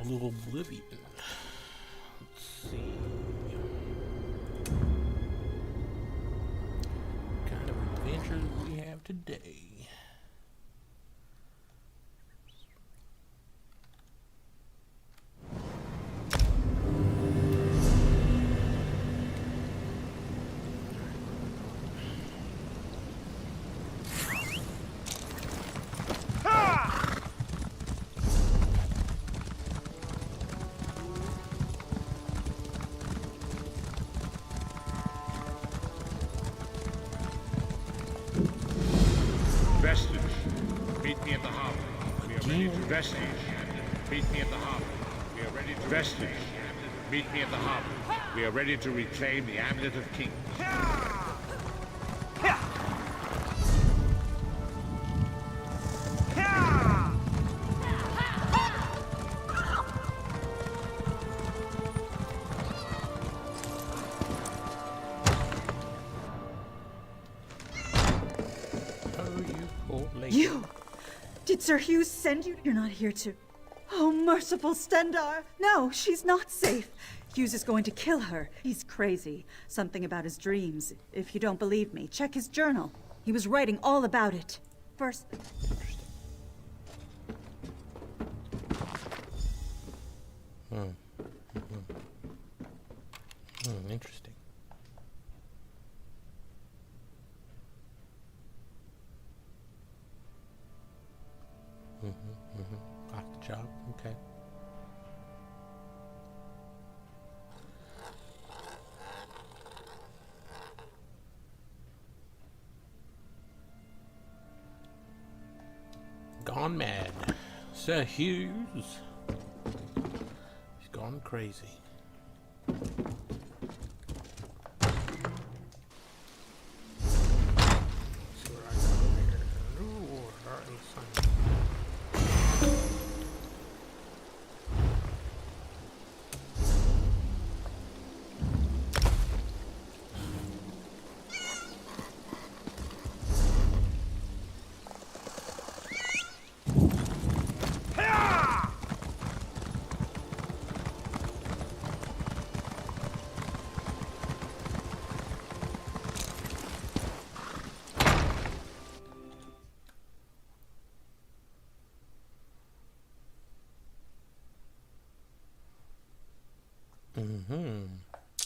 little oblivion. Let's see. What kind of adventures we have today? Vestige, meet me at the harbor. We are ready to Vestige. Meet me at the harbor. We are ready to Vestige. Meet me at the harbor. We are ready to reclaim the Amulet of Kings. You! Did Sir Hugh send you? You're not here to... Oh, merciful Stendar! No, she's not safe. Hughes is going to kill her. He's crazy. Something about his dreams. If you don't believe me, check his journal. He was writing all about it. First... Interesting. Got the job. Okay. Gone mad. Sir Hughes. He's gone crazy.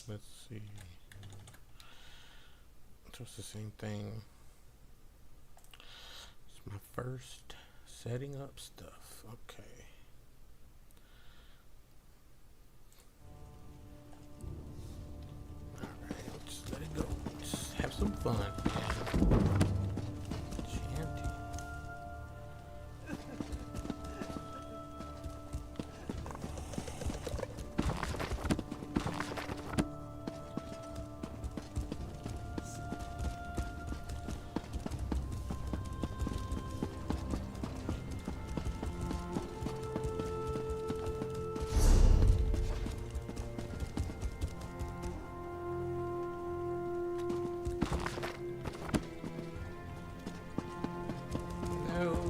Let's see. It's the same thing. It's my first setting up stuff. Okay. Alright, just let it go. Just have some fun, man. Shanty.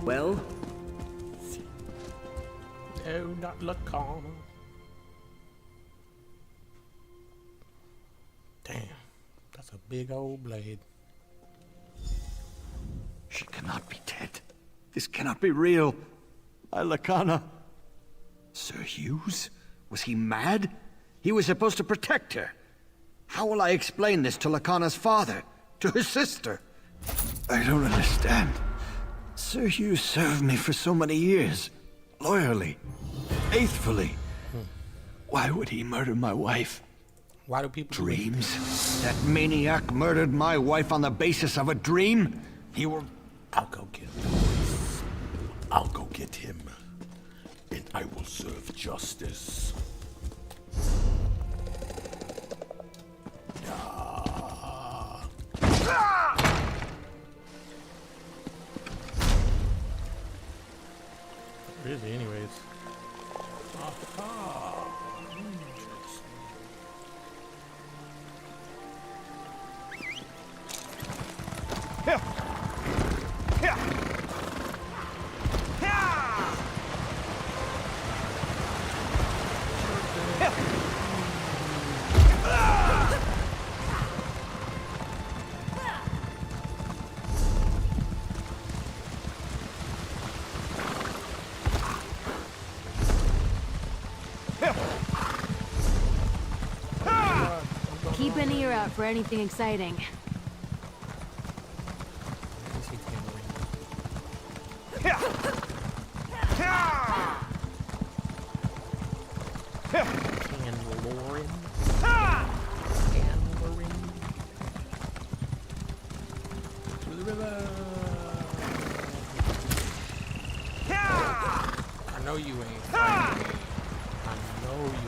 Well? No, not Lacana. Damn, that's a big old blade. She cannot be dead. This cannot be real. My Lacana. Sir Hughes? Was he mad? He was supposed to protect her. How will I explain this to Lacana's father? To her sister? I don't understand. Sir Hugh served me for so many years. Loyally. Faithfully. Why would he murder my wife? Why do people Dreams? That maniac murdered my wife on the basis of a dream? He will... I'll go get him. I'll go get him. And I will serve justice. Where is he, anyways? Keep an ear out for anything exciting. Let me see Tamriel. Tanlorin. Tanlorin. To the river. I know you ain't fighting me. I know you ain't.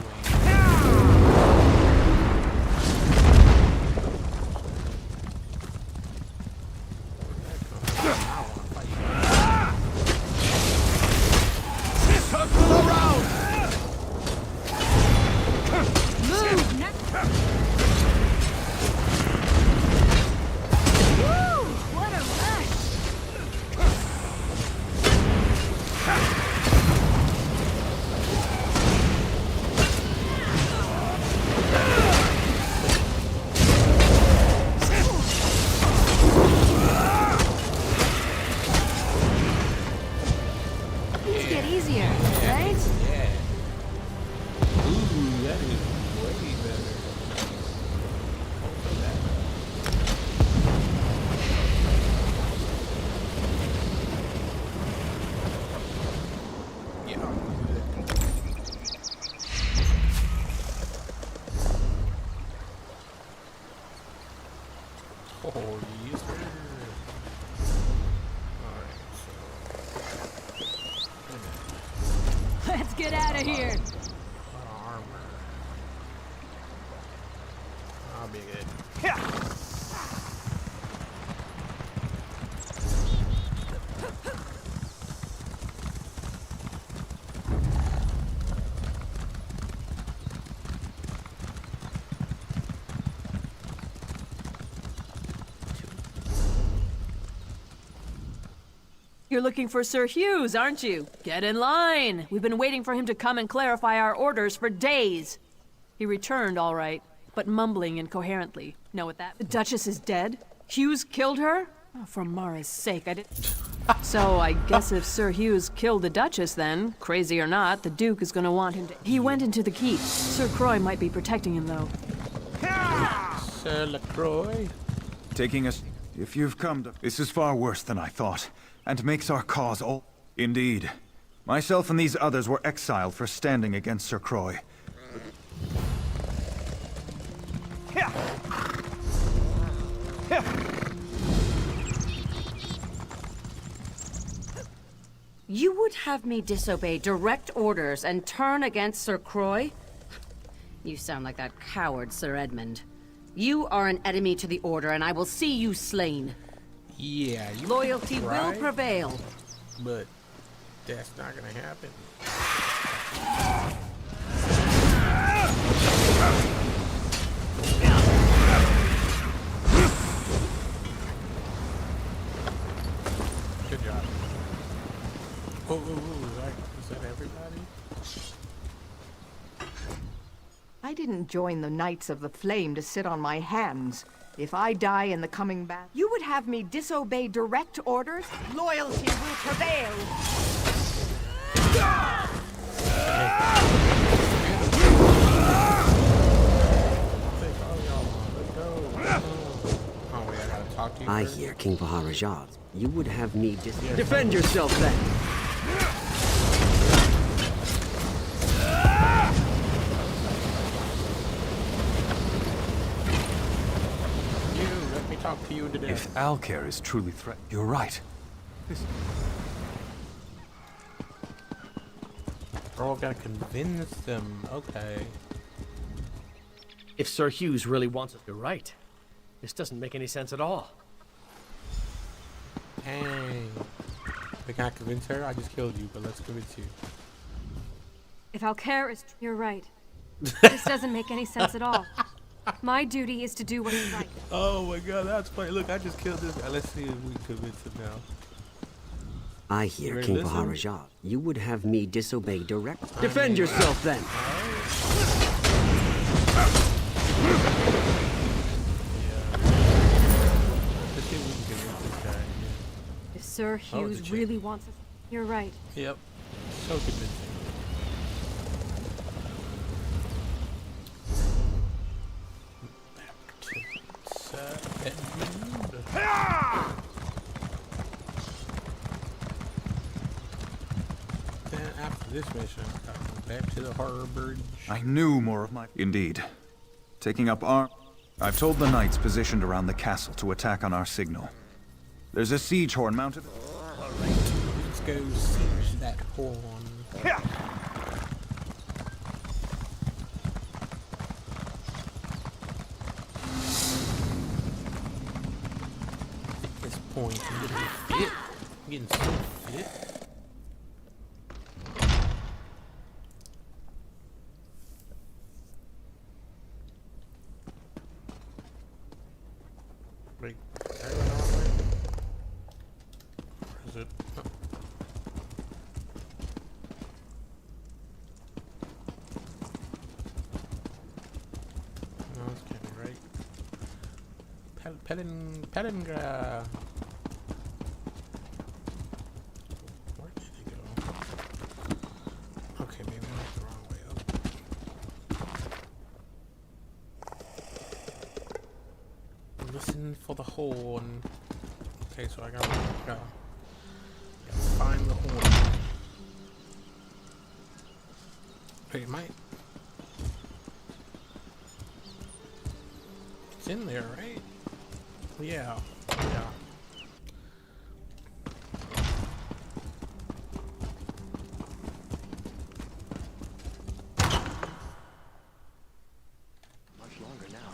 Oh, yes, sir. Alright, so. Let's get out of here. A lot of armor. I'll be good. You're looking for Sir Hughes, aren't you? Get in line. We've been waiting for him to come and clarify our orders for days. He returned all right, but mumbling incoherently. Know what that... The Duchess is dead? Hughes killed her? Oh, for Mara's sake, I didn't... So I guess if Sir Hughes killed the Duchess then, crazy or not, the Duke is gonna want him to... He went into the keep. Sir Croix might be protecting him, though. Sir LaCroix? Taking us... If you've come to... This is far worse than I thought, and makes our cause all... Indeed. Myself and these others were exiled for standing against Sir Croix. You would have me disobey direct orders and turn against Sir Croix? You sound like that coward, Sir Edmund. You are an enemy to the Order, and I will see you slain. Yeah, you Loyalty try, will prevail. but that's not gonna happen. Good job. Oh, is that everybody? I didn't join the Knights of the Flame to sit on my hands. If I die in the coming battle, you would have me disobey direct orders? Loyalty will prevail! I hear, King Baharajad. You would have me Defend yourself, then! Let me talk to you today. If Alcair is truly threatened, you're right. Bro, gotta convince them. Okay. If Sir Hughes really wants us, you're right. This doesn't make any sense at all. Dang. We can't convince her? I just killed you, but let's convince you. If Alcair is... You're right. This doesn't make any sense at all. My duty is to do what is right. Oh my god, that's funny. Look, I just killed this guy. Let's see if we convince him now. I hear, King Baharajad. You would have me disobey direct... Defend yourself, then! Let's see if we can convince this guy. If Sir Hughes really wants us... You're right. Yep. So convincing. this mission? Back to the harbor. I knew more of my... Indeed. Taking up arm... I've told the knights positioned around the castle to attack on our signal. There's a siege horn mounted... Alright, let's go siege that horn. At this point, I'm getting fit. I'm getting so fit. Wait, turn it on, right? Or is it? Oh. No, this can't be right. Pelingra. Where did he go? Okay, maybe I went the wrong way up. Listen for the horn. Okay, so I gotta find the horn. Wait, might. It's in there, right? Yeah. Yeah. Much longer now.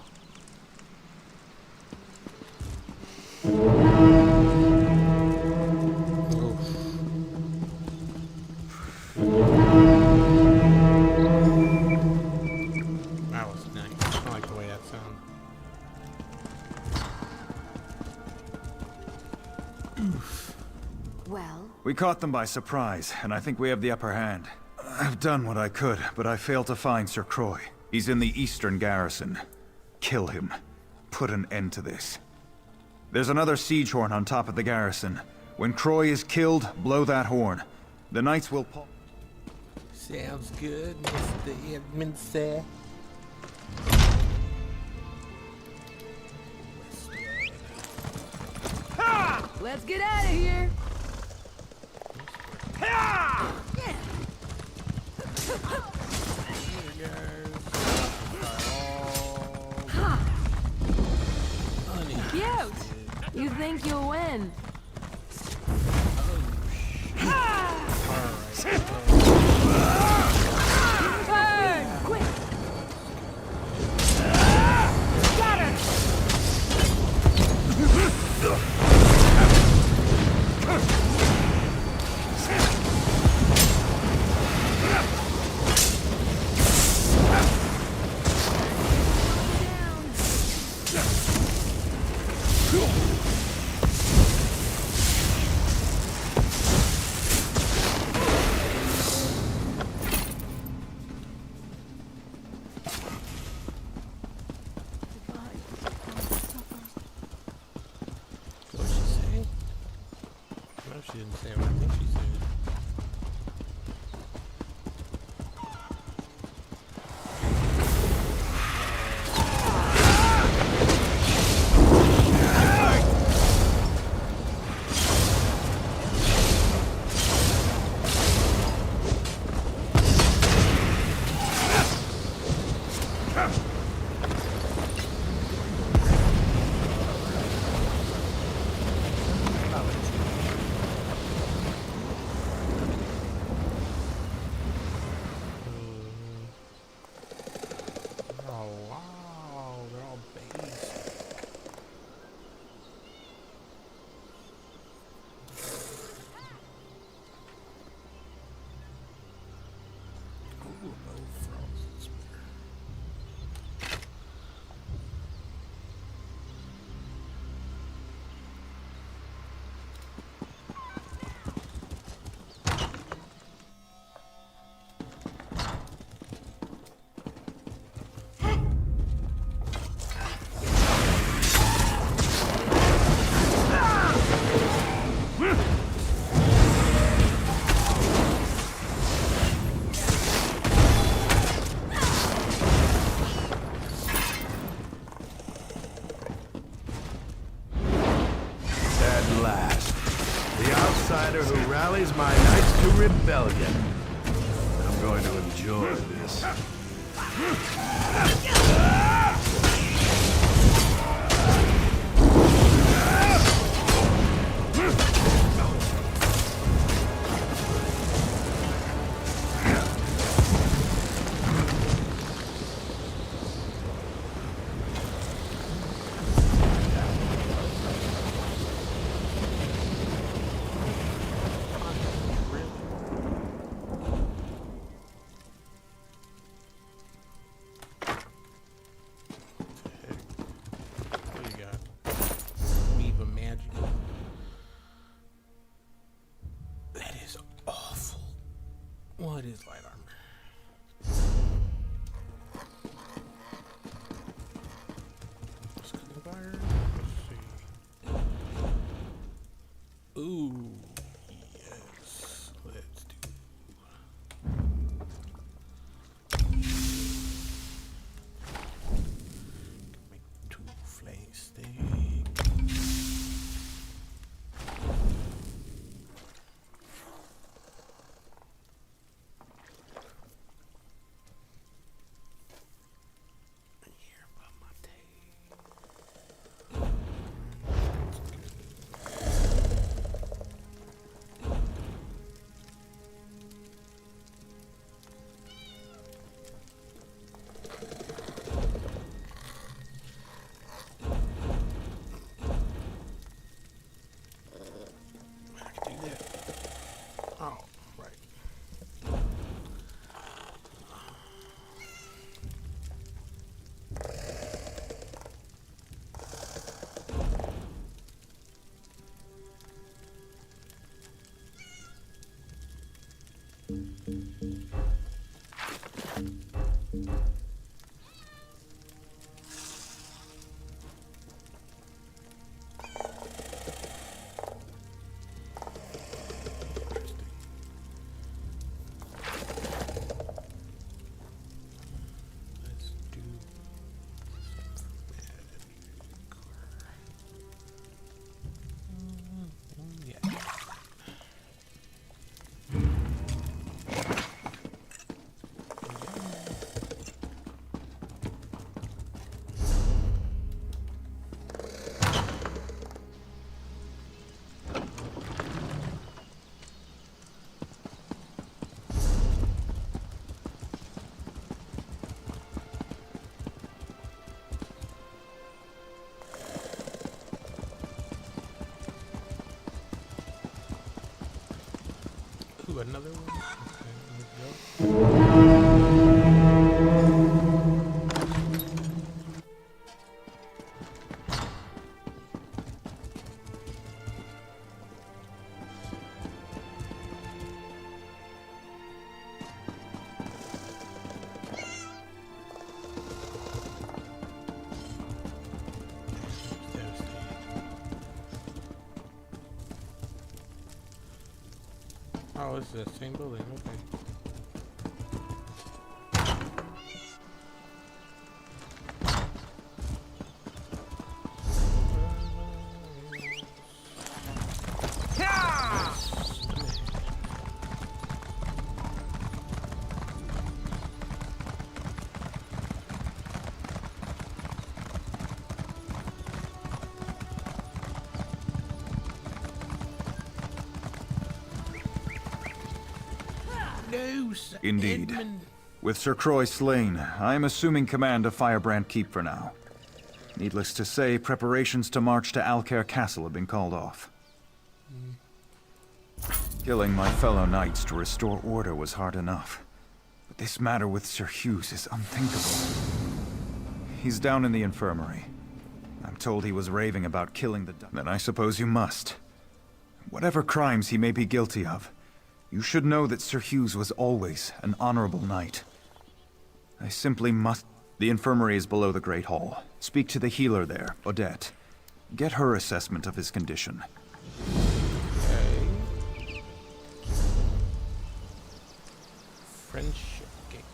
That was nice. I like the way that sounded. Well, We caught them by surprise, and I think we have the upper hand. I've done what I could, but I failed to find Sir Croy. He's in the eastern garrison. Kill him. Put an end to this. There's another siege horn on top of the garrison. When Croy is killed, blow that horn. The knights will pull... Sounds good, Mr. Edmondson. Let's get out of here. Cute. You think you'll win? Turn! Quick! Got her! What did she say? No, she didn't say what I think she said. Oh wow, they're all baddies. Ooh, no frozen spear. At last, the outsider who rallies my knights to rebellion. enjoy this. What do you got? Weave of magic. That is awful. What is light armor? Scudding fire. Let's see. Ooh, yes. Let's do. Make 2 flame sticks. Here by my tail. I can do that. Oh, right. Let's do yeah. Ooh, another one. Okay, let's go. Oh, it's the same building. Okay. No, Sir Indeed. Edmund. With Sir Croy slain, I am assuming command of Firebrand Keep for now. Needless to say, preparations to march to Alcaire Castle have been called off. Killing my fellow knights to restore order was hard enough. But this matter with Sir Hughes is unthinkable. He's down in the infirmary. I'm told he was raving about killing the... Then I suppose you must. Whatever crimes he may be guilty of, you should know that Sir Hughes was always an honorable knight. I simply must... The infirmary is below the Great Hall. Speak to the healer there, Odette. Get her assessment of his condition. Okay. Friendship Gate.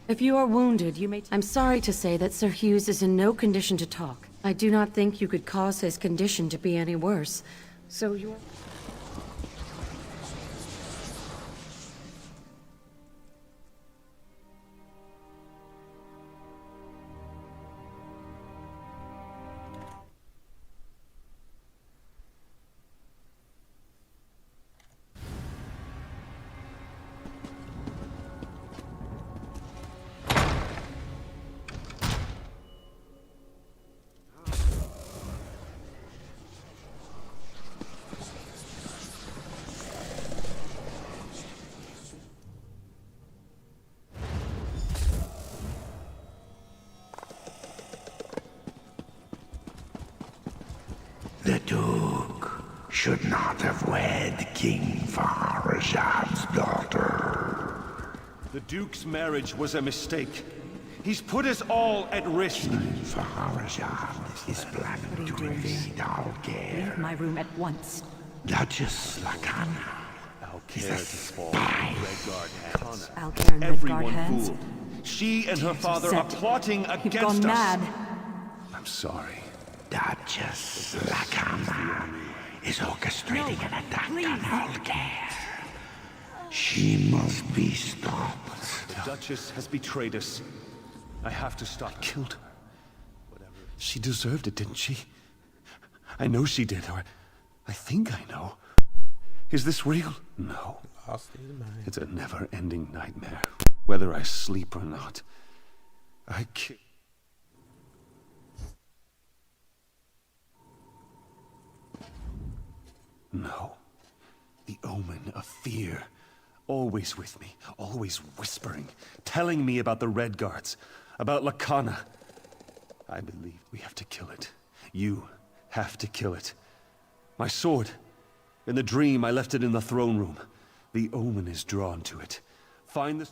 If you are wounded, you may... I'm sorry to say that Sir Hughes is in no condition to talk. I do not think you could cause his condition to be any worse. So you are... The Duke should not have wed King Faharajad's daughter. The Duke's marriage was a mistake. He's put us all at risk. King Faharajad is planning to invade Algair. Leave my room at once. Duchess Lacana is a spy. Algair in Everyone Redguard hands. fooled. She and her father are upset. plotting You've against gone us. mad. I'm sorry. Duchess Lacana is orchestrating an attack on Algair. She must be stopped. The Duchess has betrayed us. I have to stop. I killed her. She deserved it, didn't she? I know she did, or I think I know. Is this real? No. It's a never-ending nightmare, whether I sleep or not. I killed... No. The omen of fear. Always with me, always whispering, telling me about the Red Guards, about Lacana. I believe we have to kill it. You have to kill it. My sword. In the dream, I left it in the throne room. The omen is drawn to it. Find the...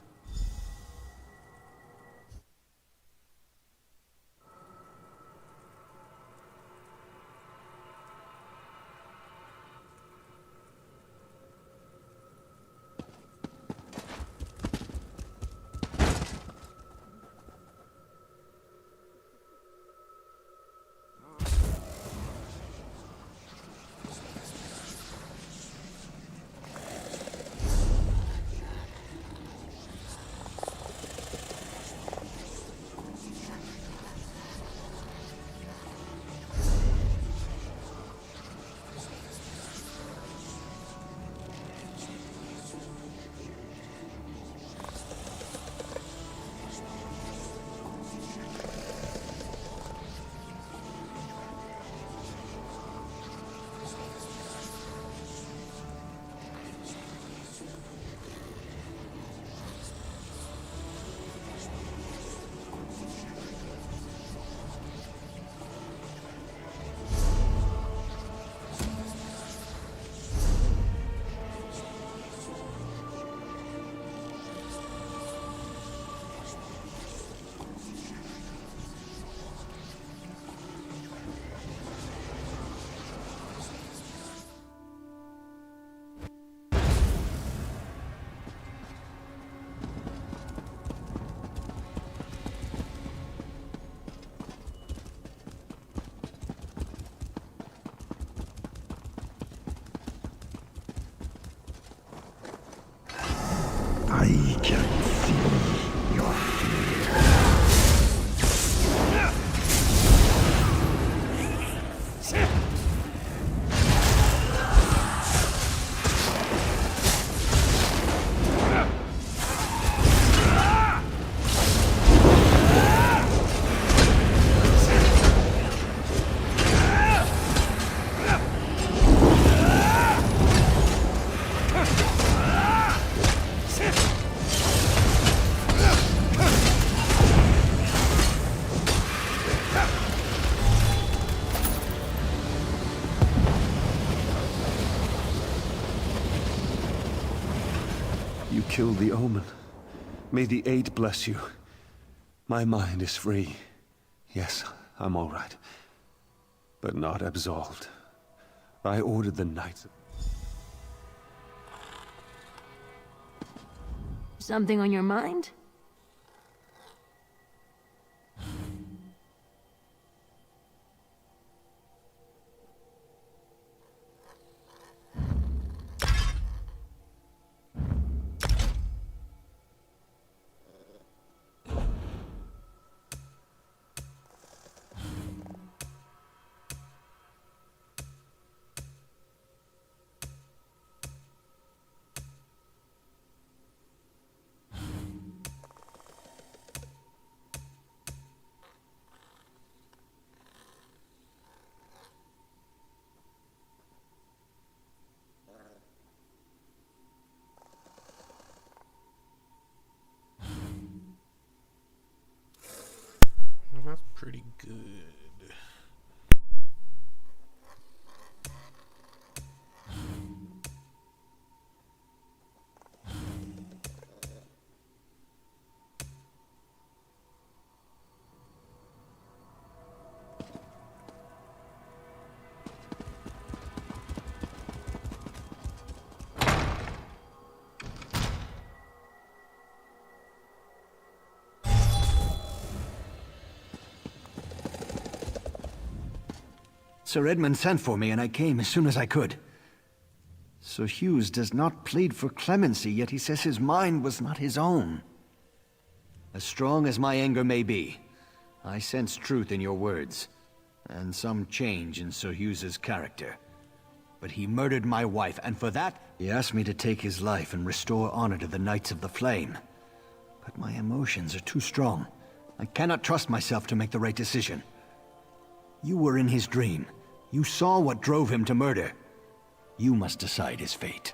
I can see your fear. You killed the omen. May the Eight bless you. My mind is free. Yes, I'm all right. But not absolved. I ordered the knights... Something on your mind? Sir Edmund sent for me, and I came as soon as I could. Sir Hughes does not plead for clemency, yet he says his mind was not his own. As strong as my anger may be, I sense truth in your words, and some change in Sir Hughes's character. But he murdered my wife, and for that, he asked me to take his life and restore honor to the Knights of the Flame. But my emotions are too strong. I cannot trust myself to make the right decision. You were in his dream. You saw what drove him to murder. You must decide his fate.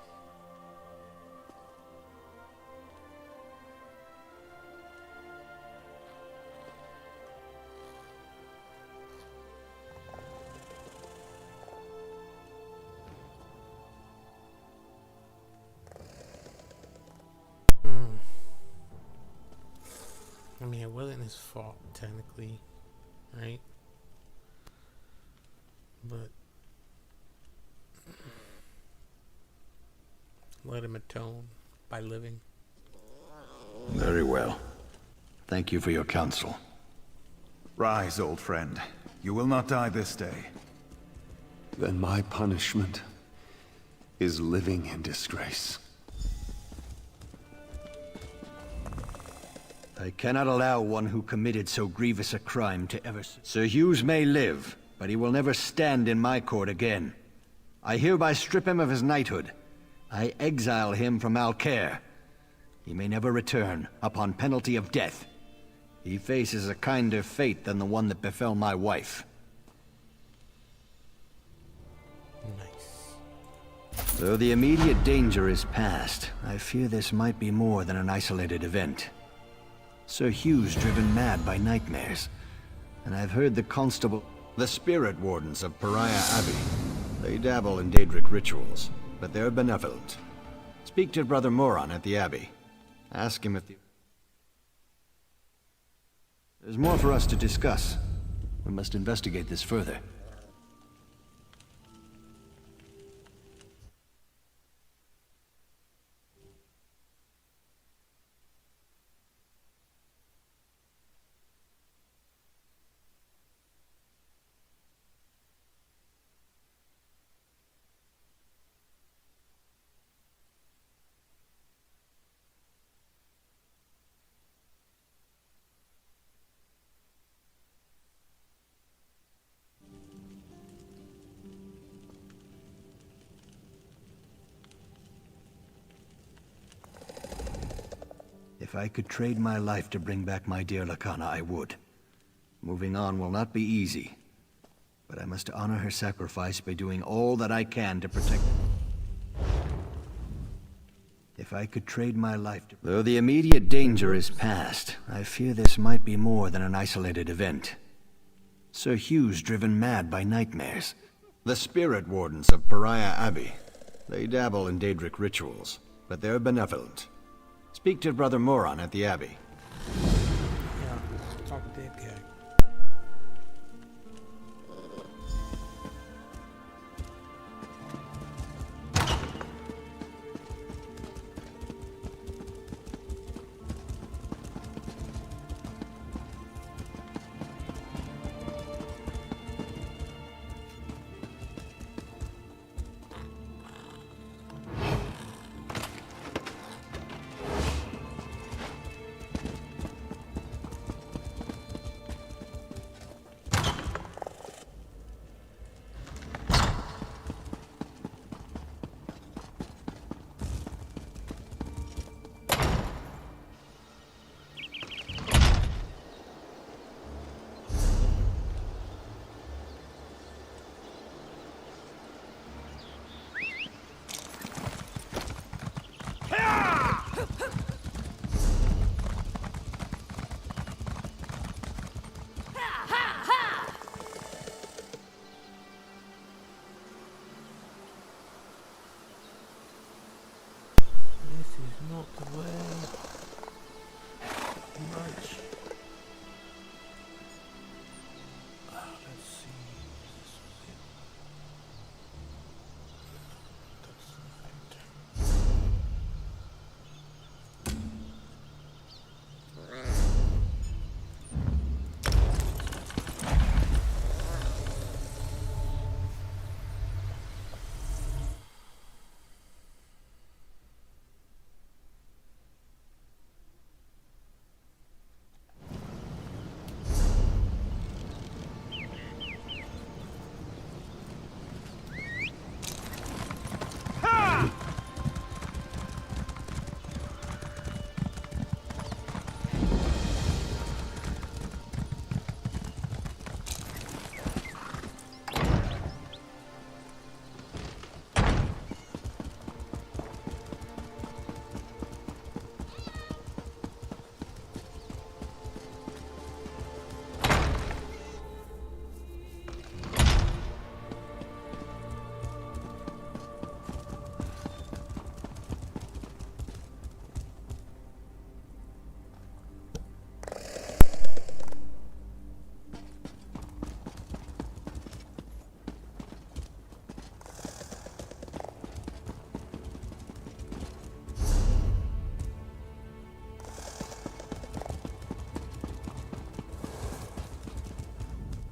I mean, it wasn't his fault, technically, right? But let him atone by living. Very well. Thank you for your counsel. Rise, old friend. You will not die this day. Then my punishment is living in disgrace. I cannot allow one who committed so grievous a crime to ever... Sir Hughes may live, but he will never stand in my court again. I hereby strip him of his knighthood. I exile him from Alcaire. He may never return, upon penalty of death. He faces a kinder fate than the one that befell my wife. Nice. Though the immediate danger is past, I fear this might be more than an isolated event. Sir Hughes driven mad by nightmares, and I've heard the constable... The spirit wardens of Pariah Abbey. They dabble in Daedric rituals, but they're benevolent. Speak to Brother Moron at the Abbey. Ask him if the... There's more for us to discuss. We must investigate this further. If I could trade my life to bring back my dear Lacana, I would. Moving on will not be easy, but I must honor her sacrifice by doing all that I can to protect her. If I could trade my life to... Though the immediate danger is past, I fear this might be more than an isolated event. Sir Hughes driven mad by nightmares. The spirit wardens of Pariah Abbey. They dabble in Daedric rituals, but they're benevolent. Speak to Brother Moron at the Abbey. Yeah, talk to that guy.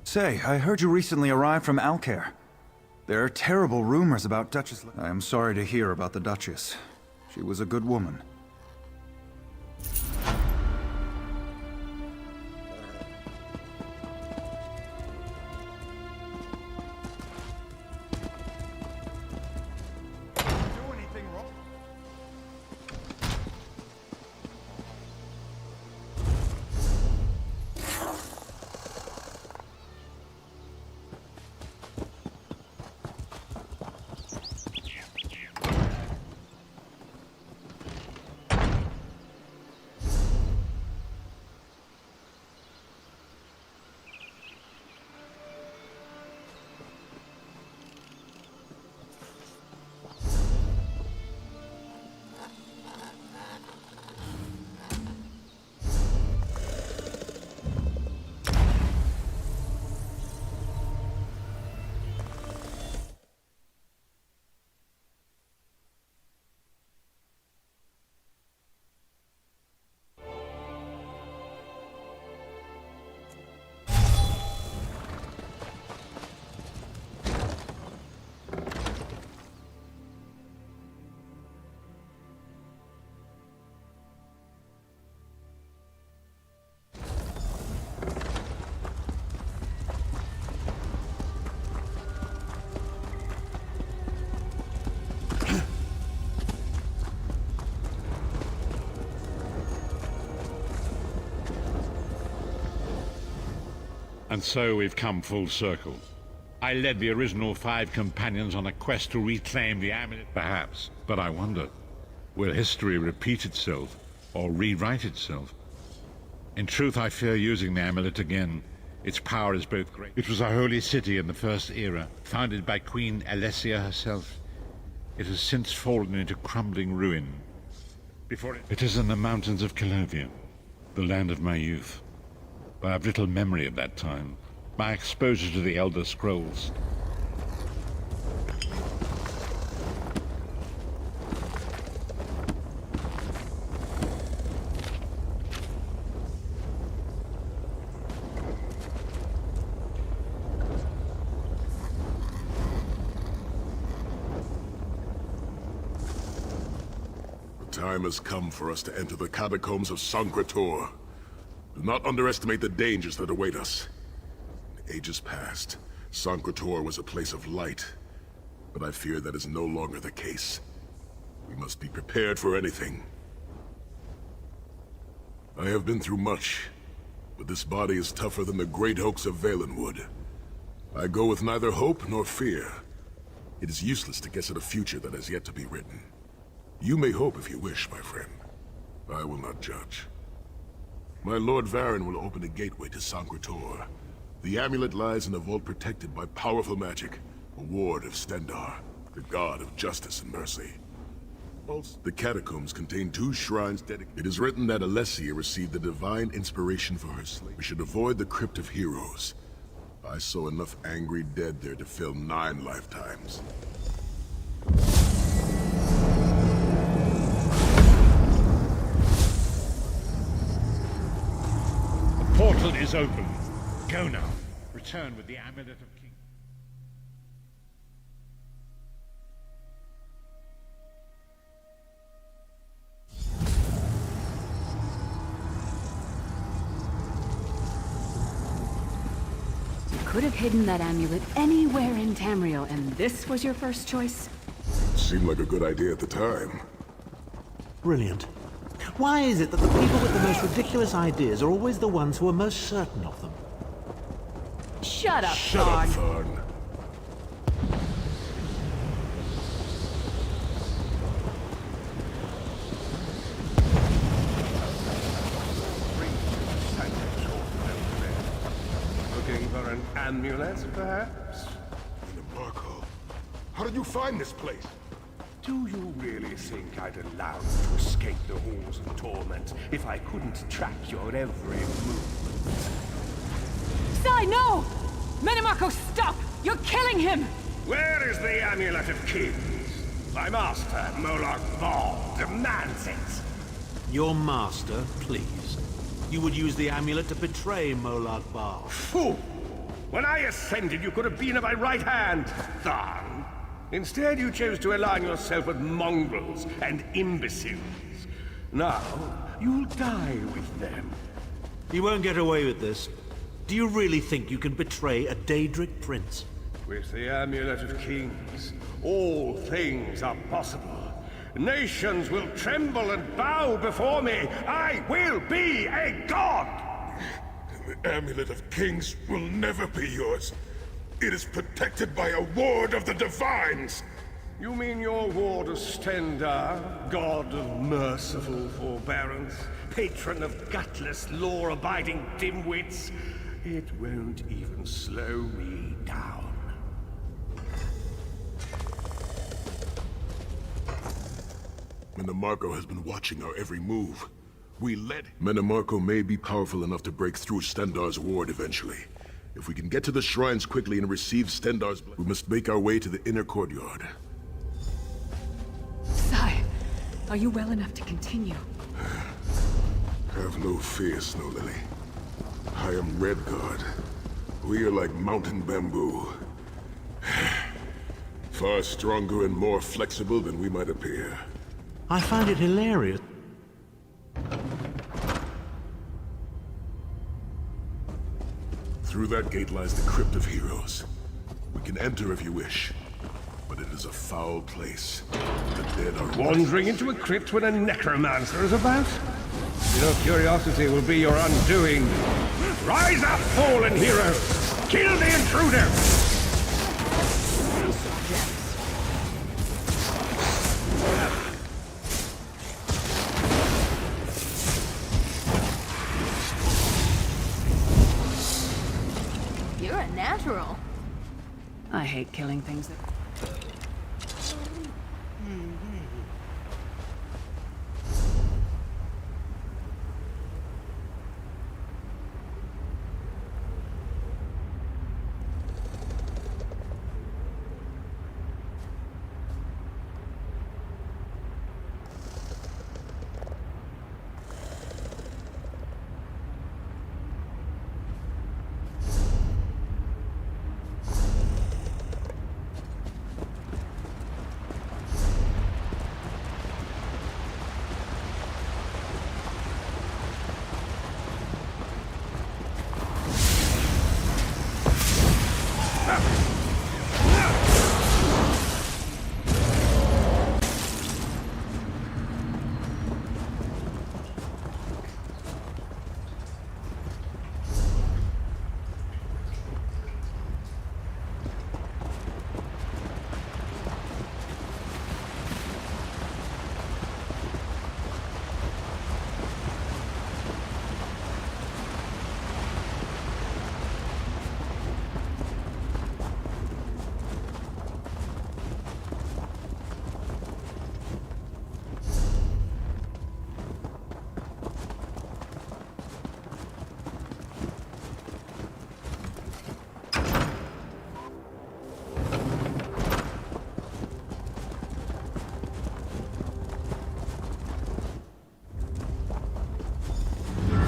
Say, I heard you recently arrived from Alcair. There are terrible rumors about Duchess... I am sorry to hear about the Duchess. She was a good woman. And so we've come full circle. I led the original 5 companions on a quest to reclaim the amulet, perhaps. But I wonder, will history repeat itself or rewrite itself? In truth, I fear using the amulet again. Its power is both great. It was a holy city in the First Era, founded by Queen Alessia herself. It has since fallen into crumbling ruin. It is in the mountains of Calovia, the land of my youth. But I have little memory of that time. My exposure to the Elder Scrolls. The time has come for us to enter the catacombs of Sancretor. Do not underestimate the dangers that await us. In ages past, Sancretor was a place of light, but I fear that is no longer the case. We must be prepared for anything. I have been through much, but this body is tougher than the great oaks of Valenwood. I go with neither hope nor fear. It is useless to guess at a future that has yet to be written. You may hope if you wish, my friend. I will not judge. My Lord Varen will open a gateway to Sancretor. The amulet lies in a vault protected by powerful magic, a ward of Stendar, the god of justice and mercy. The catacombs contain 2 shrines dedicated. It is written that Alessia received the divine inspiration for her slave. We should avoid the Crypt of Heroes. I saw enough angry dead there to fill 9 lifetimes. Portal is open. Go now. Return with the amulet of King. You could have hidden that amulet anywhere in Tamriel, and this was your first choice? Seemed like a good idea at the time. Brilliant. Why is it that the people with the most ridiculous ideas are always the ones who are most certain of them? Shut up, Shut up, Tharn. Looking for an amulet, perhaps? Marco, how did you find this place? Do you really think I'd allow you to escape the halls of torment if I couldn't track your every move? Sai, no! Minimarco, stop! You're killing him! Where is the Amulet of Kings? My master, Molag Bal, demands it. Your master, please. You would use the amulet to betray Molag Bal. Fool! When I ascended, you could have been at my right hand, Tharn. Instead, you chose to align yourself with mongrels and imbeciles. Now, you'll die with them. You won't get away with this. Do you really think you can betray a Daedric prince? With the Amulet of Kings, all things are possible. Nations will tremble and bow before me. I will be a god! The Amulet of Kings will never be yours. It is protected by a ward of the Divines! You mean your ward of Stendar, god of merciful forbearance, patron of gutless, law-abiding dimwits? It won't even slow me down. Menomarco has been watching our every move. We led him. Menomarco may be powerful enough to break through Stendar's ward eventually. If we can get to the shrines quickly and receive Stendar's blood, we must make our way to the inner courtyard. Sai, are you well enough to continue? Have no fear, Snow Lily. I am Redguard. We are like mountain bamboo. Far stronger and more flexible than we might appear. I find it hilarious. Through that gate lies the Crypt of Heroes. We can enter if you wish, but it is a foul place. The dead are Wandering into a crypt when a necromancer is about? Your curiosity will be your undoing. Rise up, fallen heroes! Kill the intruder! You're a natural. I hate killing things that...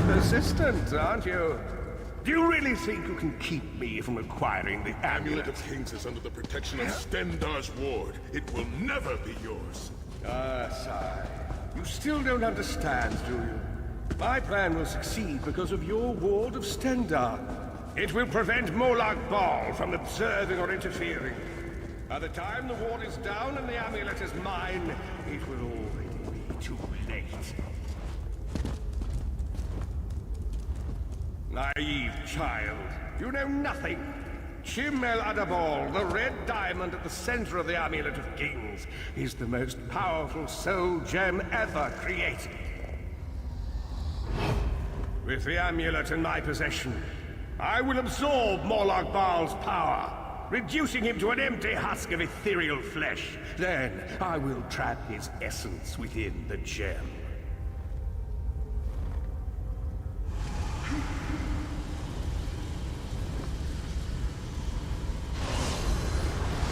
Persistent, aren't you? Do you really think you can keep me from acquiring the Amulet of Kings is under the protection of Stendar's ward. It will never be yours. Ah, Sai. You still don't understand, do you? My plan will succeed because of your ward of Stendar. It will prevent Molag Bal from observing or interfering. By the time the ward is down and the amulet is mine, it will already be too late. Naive child, you know nothing. Chimel Adabal, the red diamond at the center of the Amulet of Kings, is the most powerful soul gem ever created. With the amulet in my possession, I will absorb Molag Bal's power, reducing him to an empty husk of ethereal flesh. Then I will trap his essence within the gem.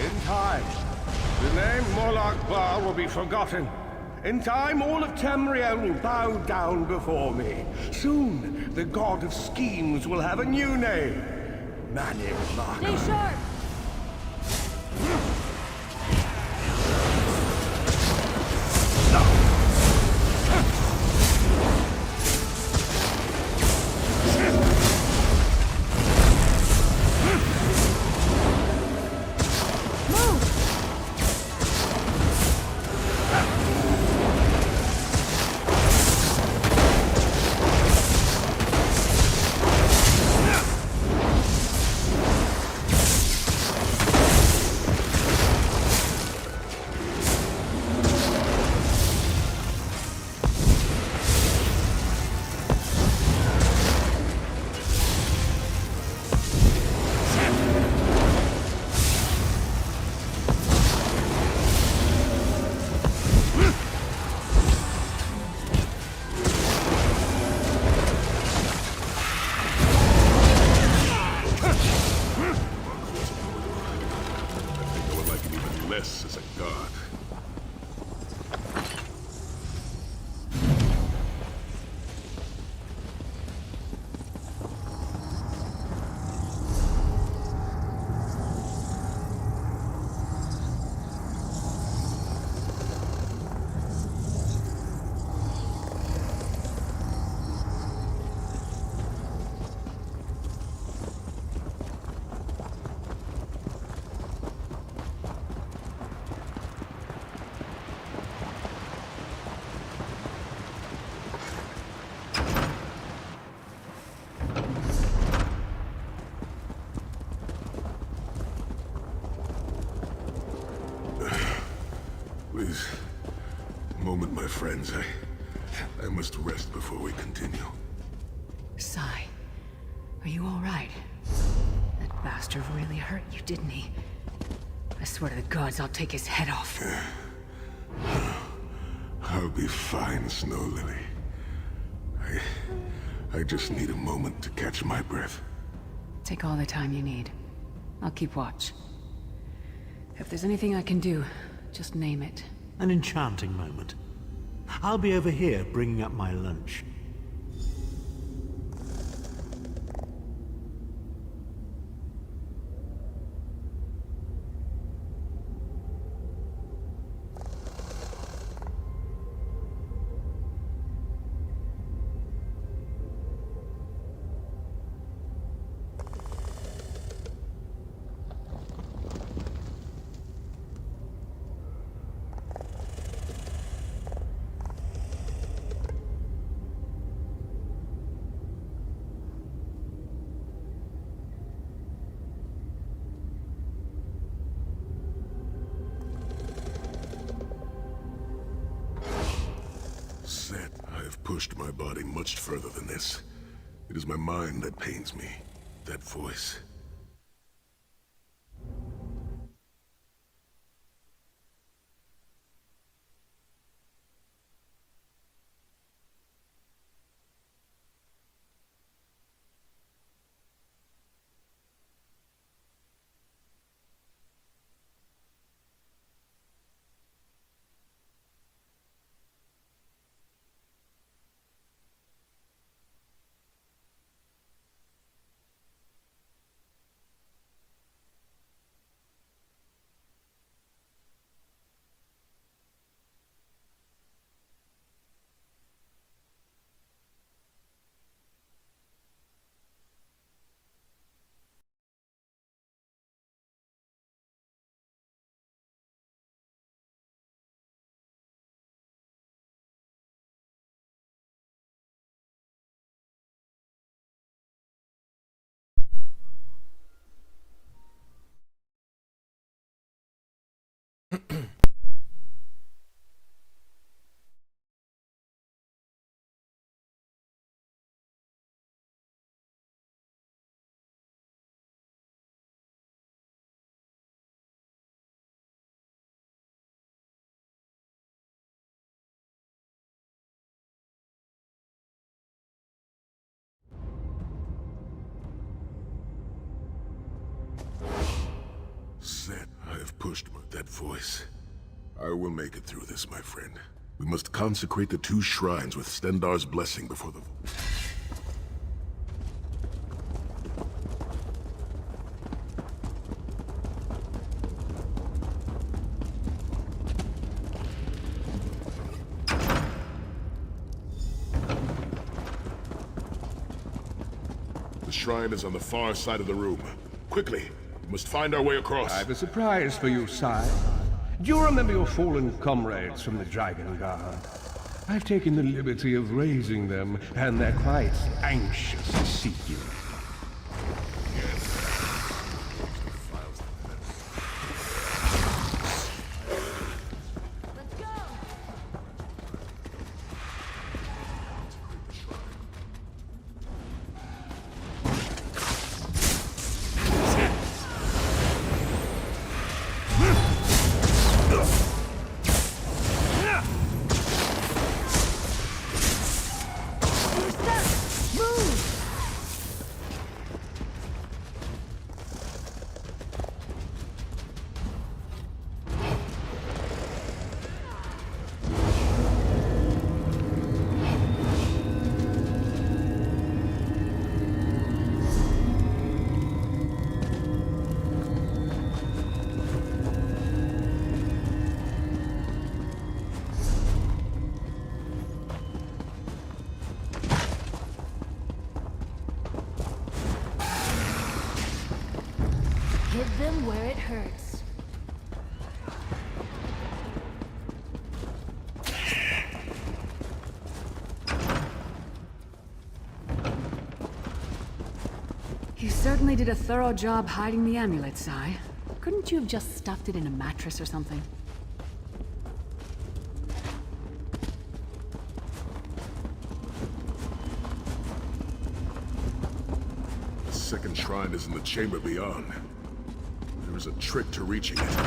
In time, the name Molag Bal will be forgotten. In time, all of Tamriel will bow down before me. Soon, the god of schemes will have a new name. Stay sharp! As a god. Please, a moment, my friends. I must rest before we continue. Sai, are you all right? That bastard really hurt you, didn't he? I swear to the gods, I'll take his head off. I'll be fine, Snow Lily. I just need a moment to catch my breath. Take all the time you need. I'll keep watch. If there's anything I can do, just name it. An enchanting moment. I'll be over here bringing up my lunch. I have pushed my body much further than this. It is my mind that pains me. That voice. I have pushed that voice. I will make it through this, my friend. We must consecrate the 2 shrines with Stendarr's blessing before the... shrine is on the far side of the room. Quickly, we must find our way across. I have a surprise for you, sire. Do you remember your fallen comrades from the Dragon Guard? I've taken the liberty of raising them, and they're quite anxious to see you. Hit them where it hurts. You certainly did a thorough job hiding the amulet, Sai. Couldn't you have just stuffed it in a mattress or something? The second shrine is in the chamber beyond. There is a trick to reaching it.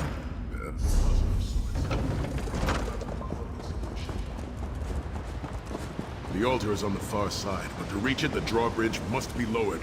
The altar is on the far side, but to reach it, the drawbridge must be lowered.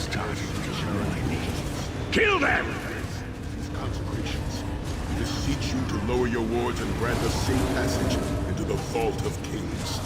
starting to show my knees. Kill them! These consecrations beseech you to lower your wards and grant us safe passage into the Vault of Kings.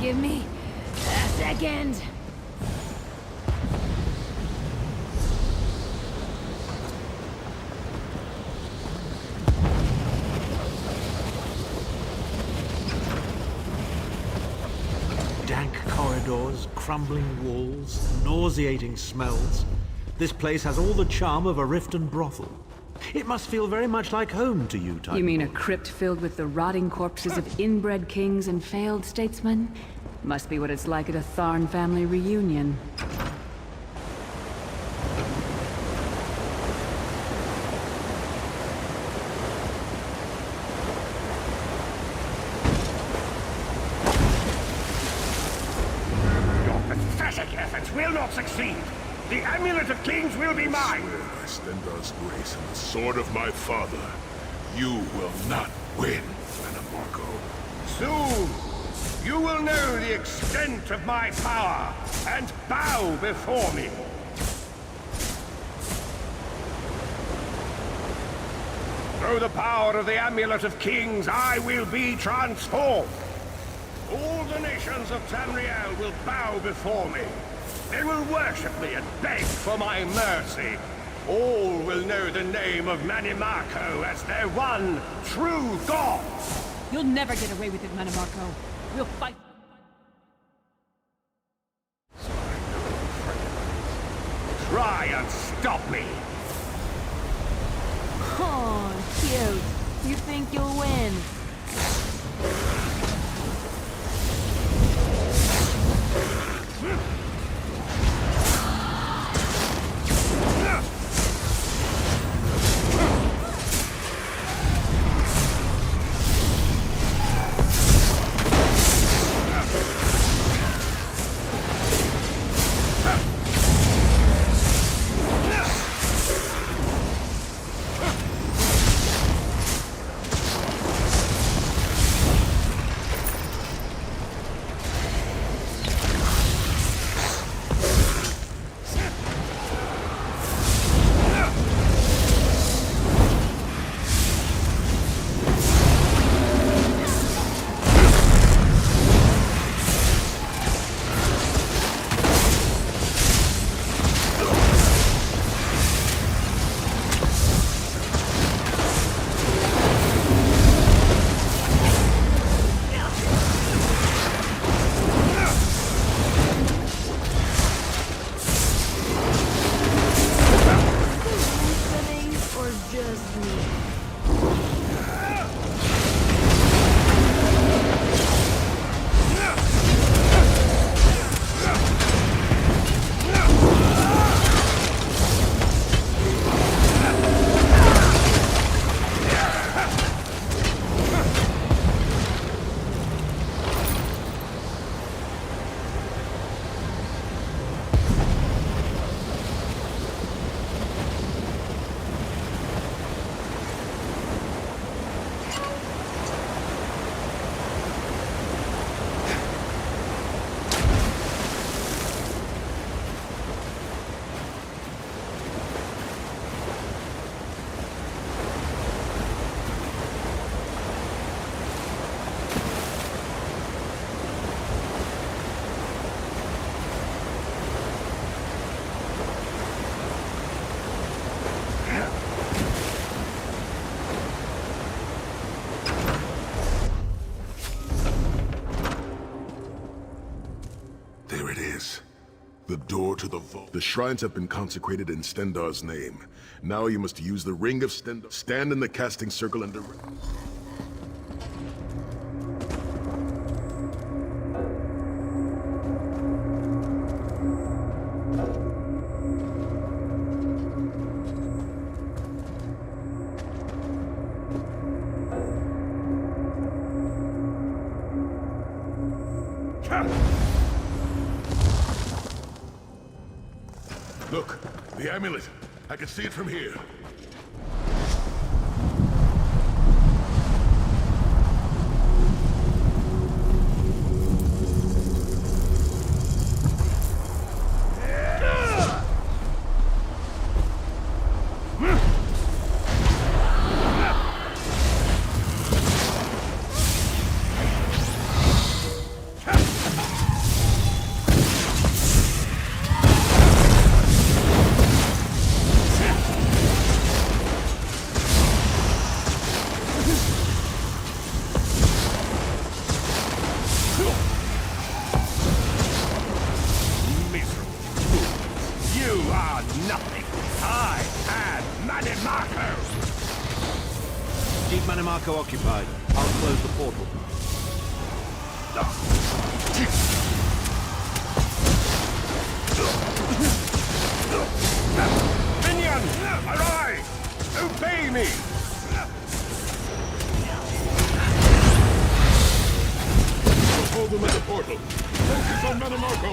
Give me a second. Dank corridors, crumbling walls, nauseating smells. This place has all the charm of a Riften brothel. It must feel very much like home to you, Tamriel. You mean a crypt filled with the rotting corpses of inbred kings and failed statesmen? Must be what it's like at a Tharn family reunion. Your pathetic efforts will not succeed. The Amulet of Kings will be mine. I swear by Stendar's grace and the sword of my father, you will not win, Marco. Soon, you will know the extent of my power and bow before me. Through the power of the Amulet of Kings, I will be transformed. All the nations of Tamriel will bow before me. They will worship me and beg for my mercy. All will know the name of Manimarco as their one true god. You'll never get away with it, Manimarco. We'll fight. Try and stop me. Oh, cute. You think you'll win? The door to the vault. The shrines have been consecrated in Stendar's name. Now you must use the ring of Stendar. Stand in the casting circle and direct. Look, the amulet. I can see it from here. Occupied. I'll close the portal. Minions, arise! Obey me! Hold them at the portal. Focus on Manamarco.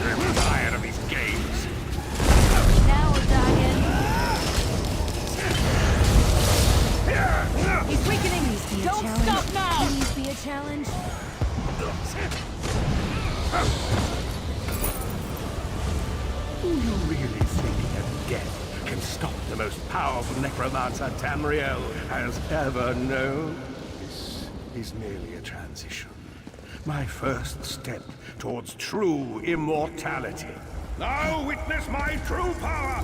I'm tired of these games. Now we're dying. He's weakening. Please be a Don't challenge. stop now! Please be a challenge. Do you really think that death can stop the most powerful necromancer Tamriel has ever known? This is merely a transition. My first step towards true immortality. Now witness my true power!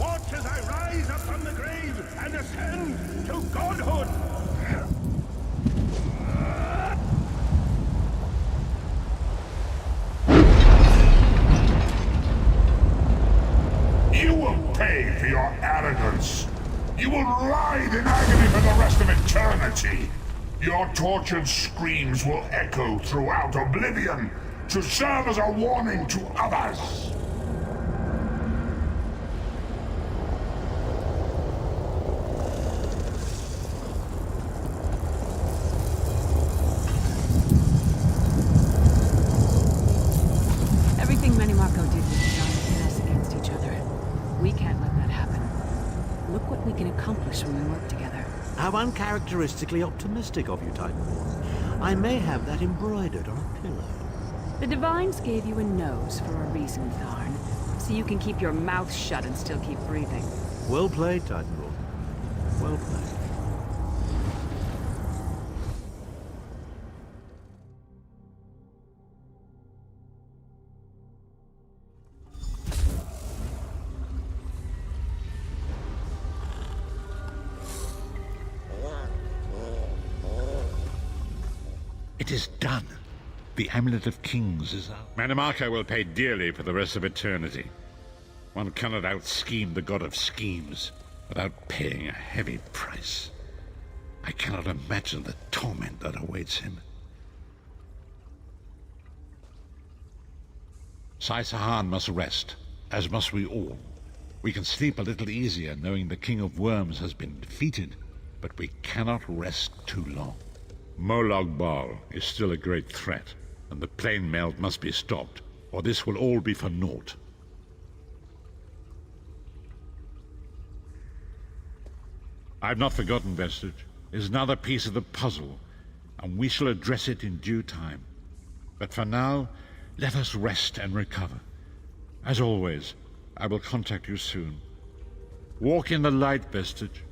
Watch as I rise up from the grave and ascend to godhood! You will pay for your arrogance. You will writhe in agony for the rest of eternity. Your tortured screams will echo throughout oblivion to serve as a warning to others. Everything Menimarco did was designed to pit us against each other. We can't let that happen. Look what we can accomplish when we work together. How uncharacteristically optimistic of you, Titanborn. I may have that embroidered on a pillow. The Divines gave you a nose for a reason, Tharn. So you can keep your mouth shut and still keep breathing. Well played, Titanborn. Well played. It is done. The Amulet of Kings is out. Manamarco will pay dearly for the rest of eternity. One cannot out-scheme the god of schemes without paying a heavy price. I cannot imagine the torment that awaits him. Sai Sahan must rest, as must we all. We can sleep a little easier knowing the King of Worms has been defeated, but we cannot rest too long. Molag Bal is still a great threat, and the plane melt must be stopped, or this will all be for naught. I've not forgotten Vestige. It is another piece of the puzzle, and we shall address it in due time. But for now, let us rest and recover. As always, I will contact you soon. Walk in the light, Vestige.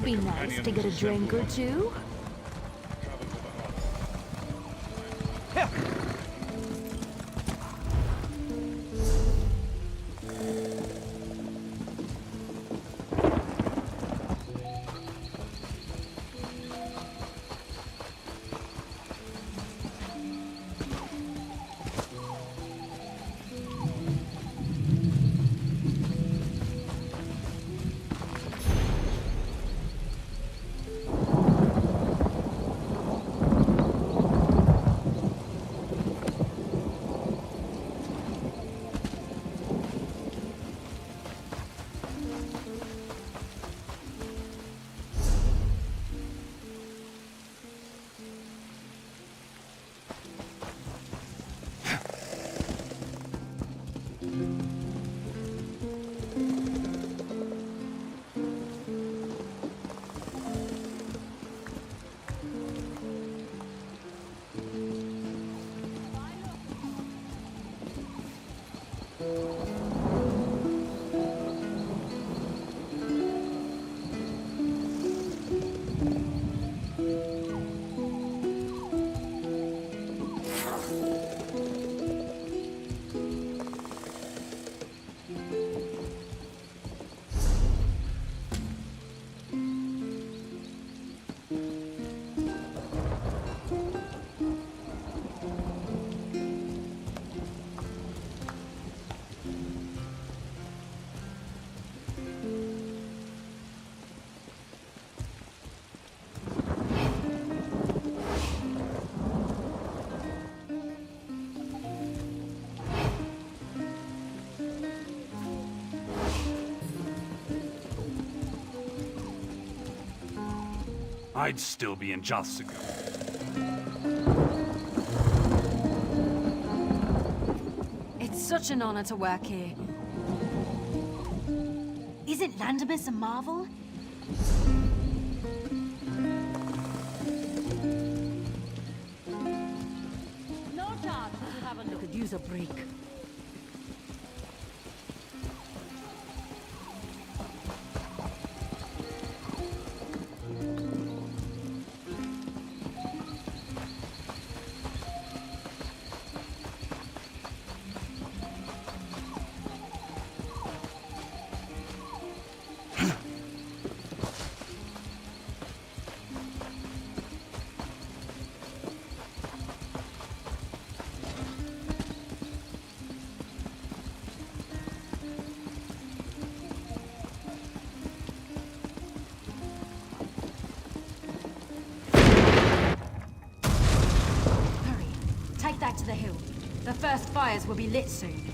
Would be nice to get a drink or two. I'd still be in Jalsiga. It's such an honor to work here. Isn't Landamus a marvel? No doubt we'll have a look. Could use a break. Back to the hill. The first fires will be lit soon.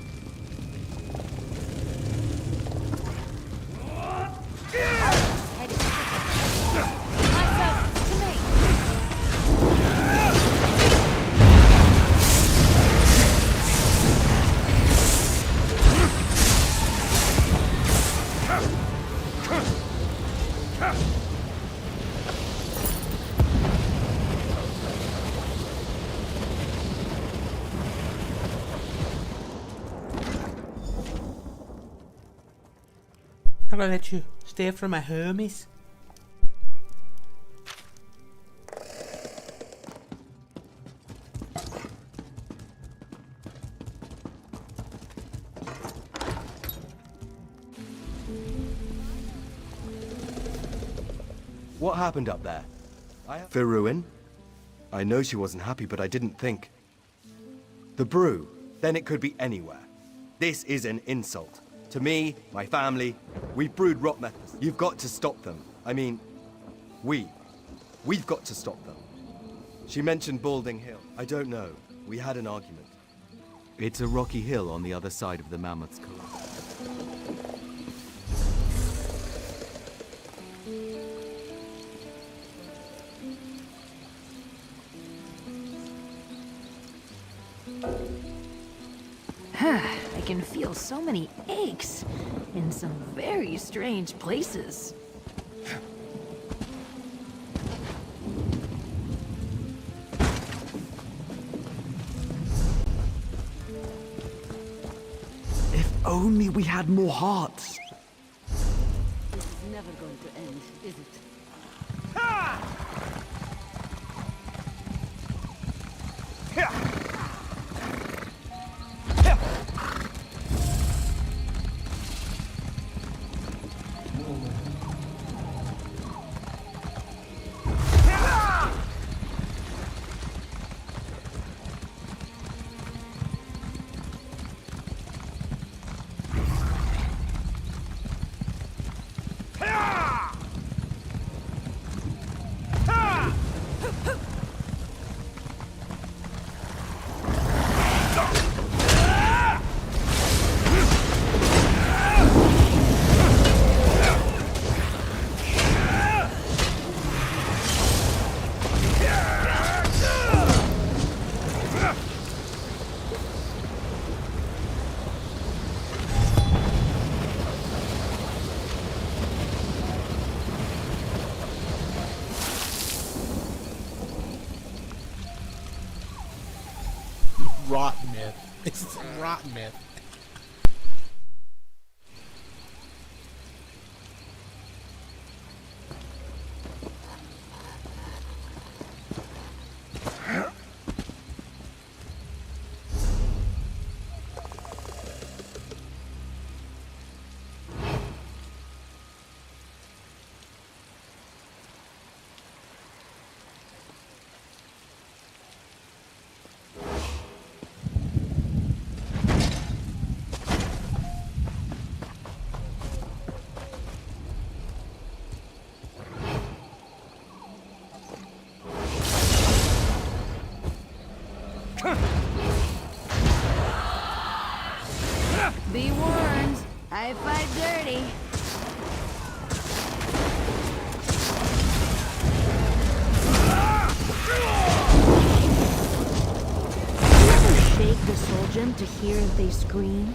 I'm gonna let you stay for my Hermes. What happened up there? Firuin? I know she wasn't happy, but I didn't think. The brew, then it could be anywhere. This is an insult. To me, my family, we brewed rot methods. You've got to stop them. I mean, we've got to stop them. She mentioned Balding Hill. I don't know. We had an argument. It's a rocky hill on the other side of the Mammoth's Collapse. I can feel so many aches in some very strange places. If only we had more hearts. This is never going to end, is it? rotten myth. This is a rotten myth. Be warned, I fight dirty. You ever shake the soul gem to hear if they scream?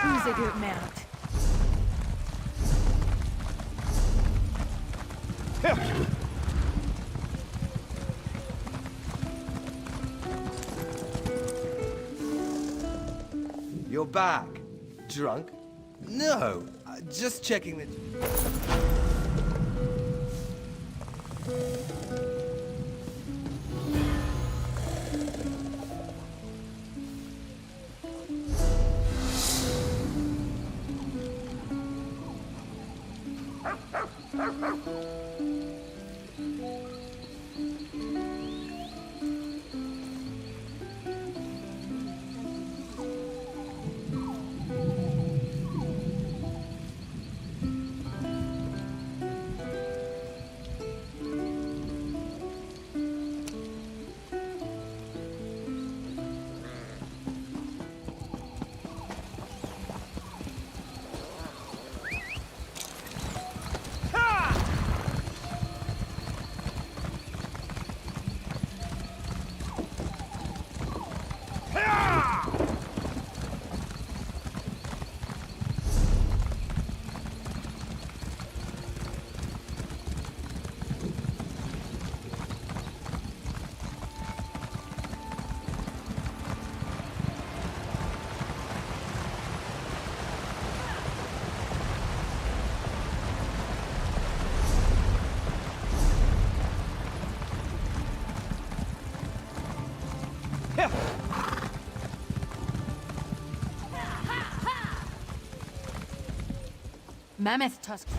Who's a good mount? You're back. Drunk? No, just checking that... Mammoth tusks.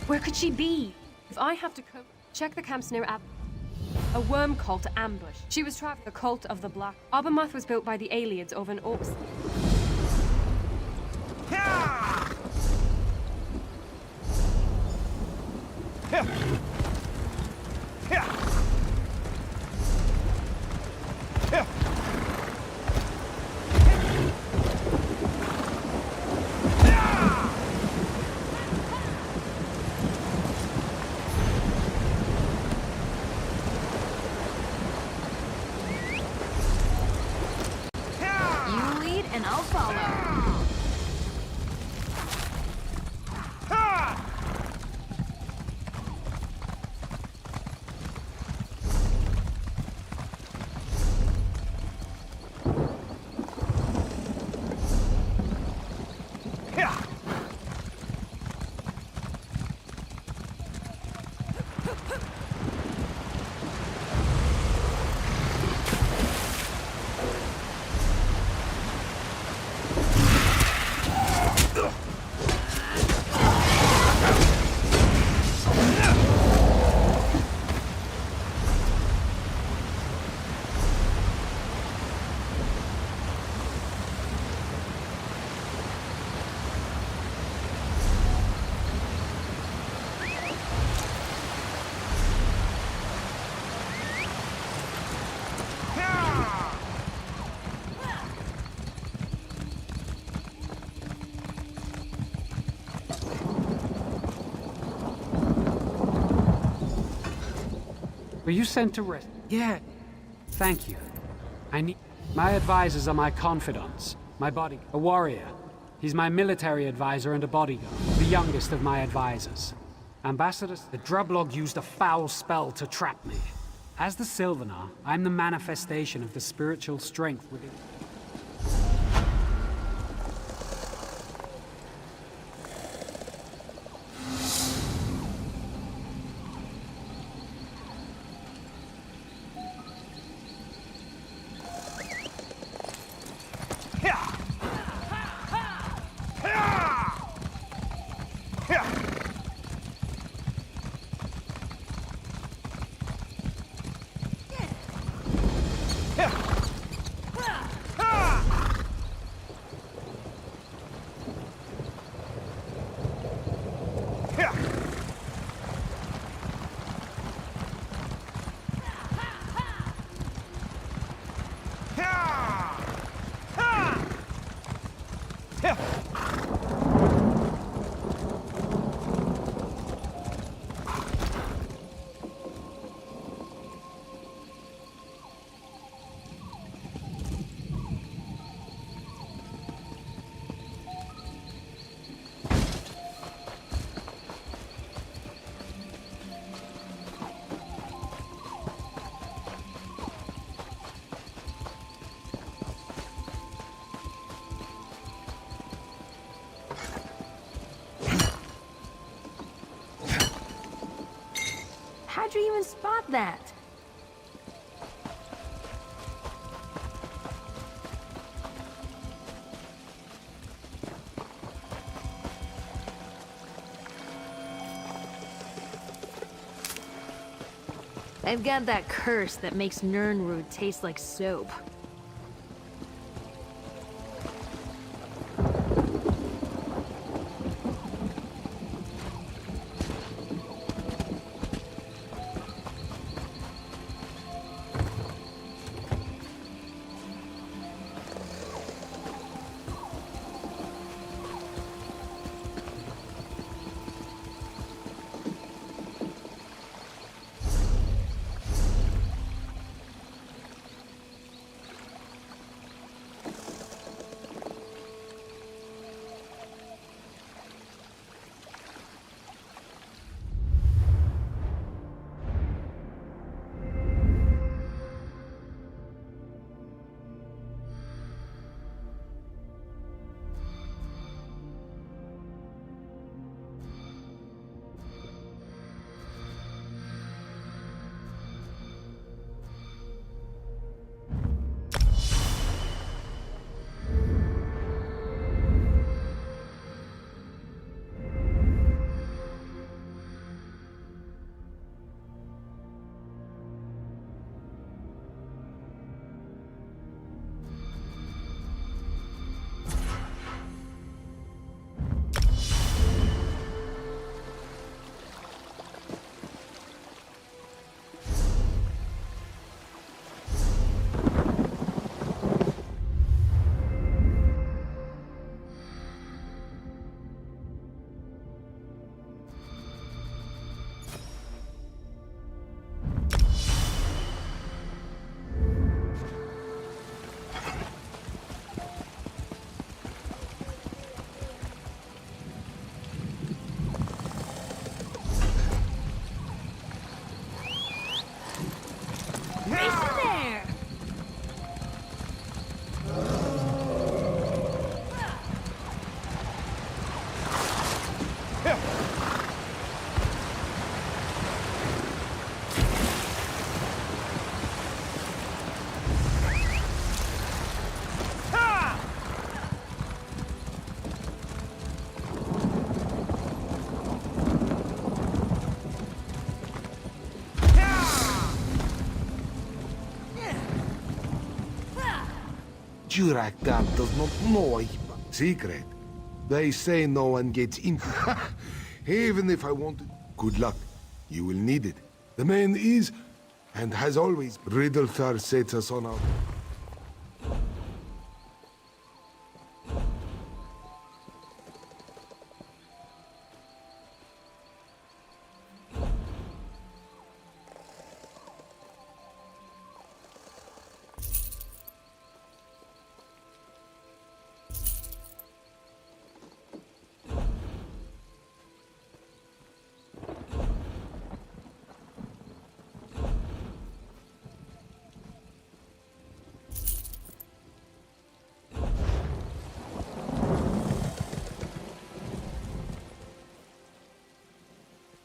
Where could she be? If I have to cope, check the camps near a worm cult ambush. She was trapped the cult of the Black. Abamoth was built by the Aliens over an Oaks. You lead and I'll follow. Were you sent to rest? Yeah. Thank you. I need... My advisors are my confidants. My body... A warrior. He's my military advisor and a bodyguard. The youngest of my advisors. Ambassador... The Drublog used a foul spell to trap me. As the Sylvanar, I'm the manifestation of the spiritual strength within... How'd you even spot that? I've got that curse that makes Nirnroot taste like soap. Jurakdar does not know a secret. They say no one gets in. Even if I wanted. Good luck. You will need it. The man is, and has always, Riddlethar sets us on our...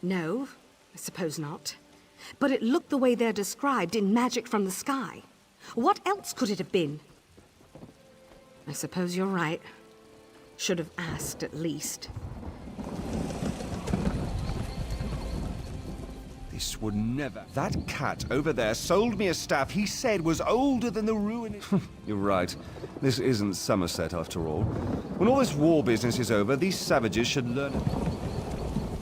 No, I suppose not. But it looked the way they're described in Magic from the Sky. What else could it have been? I suppose you're right. Should have asked, at least. This would never... That cat over there sold me a staff he said was older than the ruin... You're right. This isn't Somerset, after all. When all this war business is over, these savages should learn...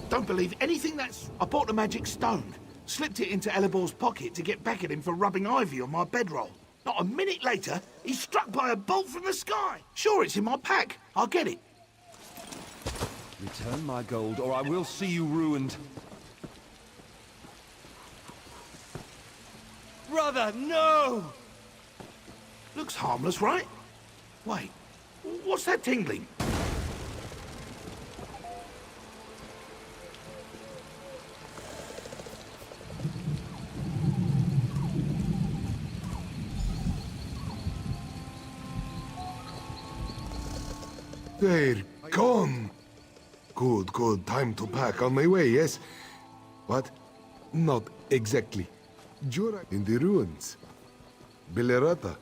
Don't believe anything that's... I bought a magic stone. Slipped it into Elibor's pocket to get back at him for rubbing ivy on my bedroll. Not a minute later, he's struck by a bolt from the sky. Sure, it's in my pack. I'll get it. Return my gold, or I will see you ruined. Brother, no! Looks harmless, right? Wait, what's that tingling? They're gone! Good, good. Time to pack. On my way, yes? What? Not exactly. Jurak in the ruins. Belerata.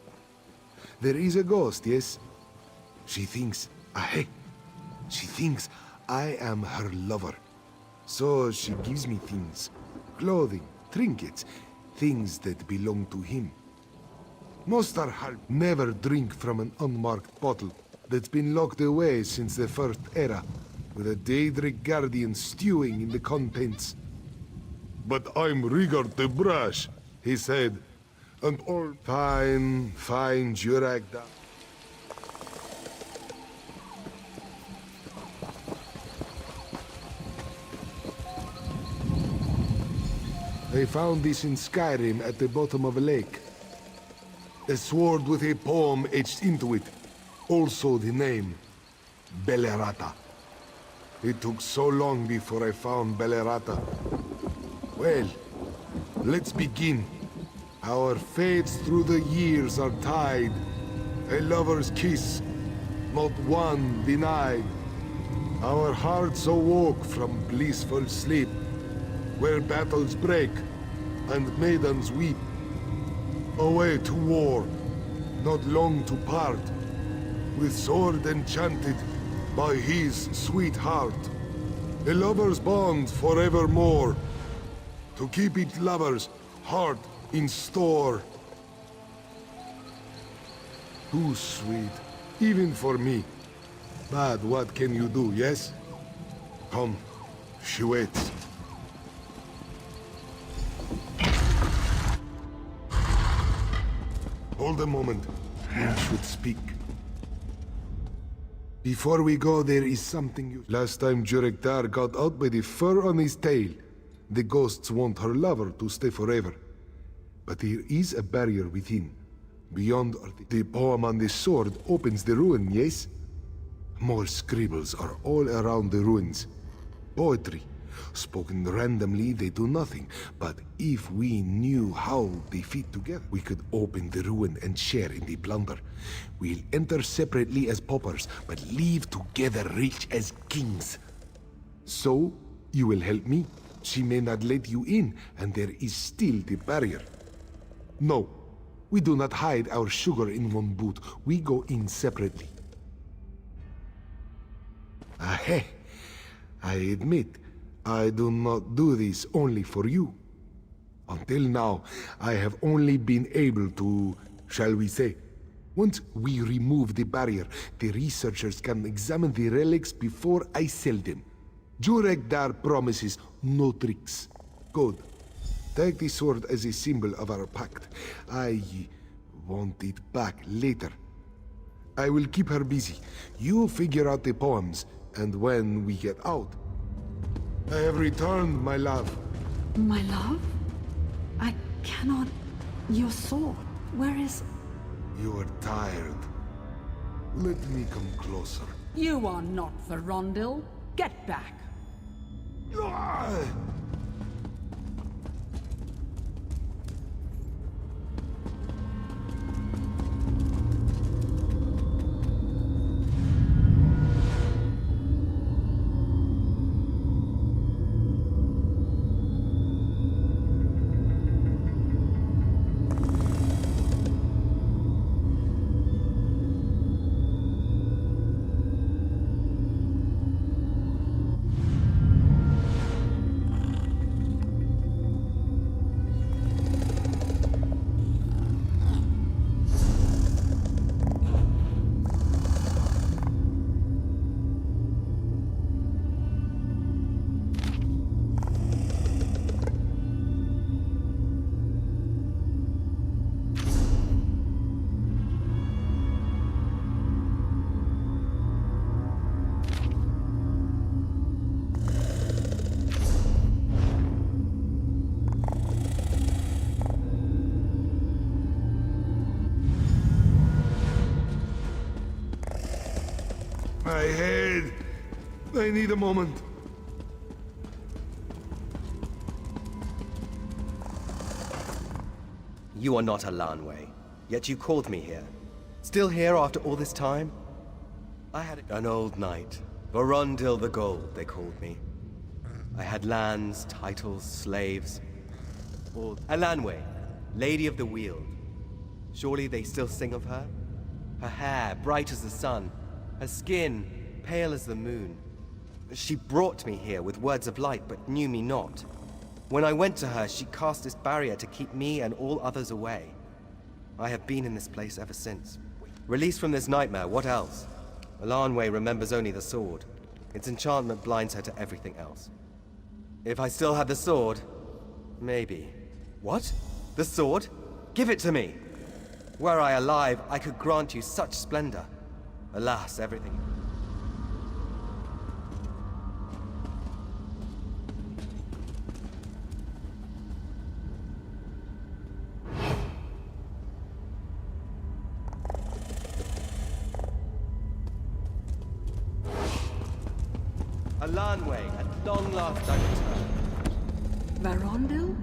There is a ghost, yes? She thinks... She thinks I am her lover. So she gives me things. Clothing, trinkets, things that belong to him. Mostar never drink from an unmarked bottle that's been locked away since the First Era, with a Daedric Guardian stewing in the contents. But I'm Rigard the Brash, he said. And all fine, fine, Jurakda. I found this in Skyrim at the bottom of a lake. A sword with a poem etched into it. Also the name, Belerata. It took so long before I found Belerata. Well, let's begin. Our fates through the years are tied. A lover's kiss, not one denied. Our hearts awoke from blissful sleep, where battles break and maidens weep. Away to war, not long to part, with sword enchanted by his sweet heart. A lover's bond forevermore, to keep each lover's heart in store. Too sweet, even for me. But what can you do, yes? Come, she waits. Hold a moment. We should speak. Before we go, there is something you... Last time Jurekdar got out by the fur on his tail, the ghosts want her lover to stay forever. But there is a barrier within. Beyond the poem on the sword opens the ruin, yes? More scribbles are all around the ruins. Poetry. Spoken randomly, they do nothing. But if we knew how they fit together, we could open the ruin and share in the plunder. We'll enter separately as paupers, but leave together rich as kings. So, you will help me. She may not let you in, and there is still the barrier. No, we do not hide our sugar in one boot. We go in separately. Aheh. I admit, I do not do this only for you. Until now, I have only been able to, shall we say, Once we remove the barrier, the researchers can examine the relics before I sell them. Juregdar promises no tricks. Good. Take the sword as a symbol of our pact. I want it back later. I will keep her busy. You figure out the poems, and when we get out... I have returned, my love. My love? I cannot... Your sword, where is... You are tired. Let me come closer. You are not Verondil. Get back. My head! I need a moment. You are not a Lanway, yet you called me here. Still here after all this time? I had an old knight. Verondil the Gold, they called me. I had lands, titles, slaves. All a Lanway, Lady of the Weald. Surely they still sing of her? Her hair, bright as the sun. Her skin, pale as the moon. She brought me here with words of light, but knew me not. When I went to her, she cast this barrier to keep me and all others away. I have been in this place ever since. Released from this nightmare, what else? Alanwe remembers only the sword. Its enchantment blinds her to everything else. If I still had the sword, maybe. What? The sword? Give it to me! Were I alive, I could grant you such splendor. Alas, everything... Alanwe, at long last I return. Verondil?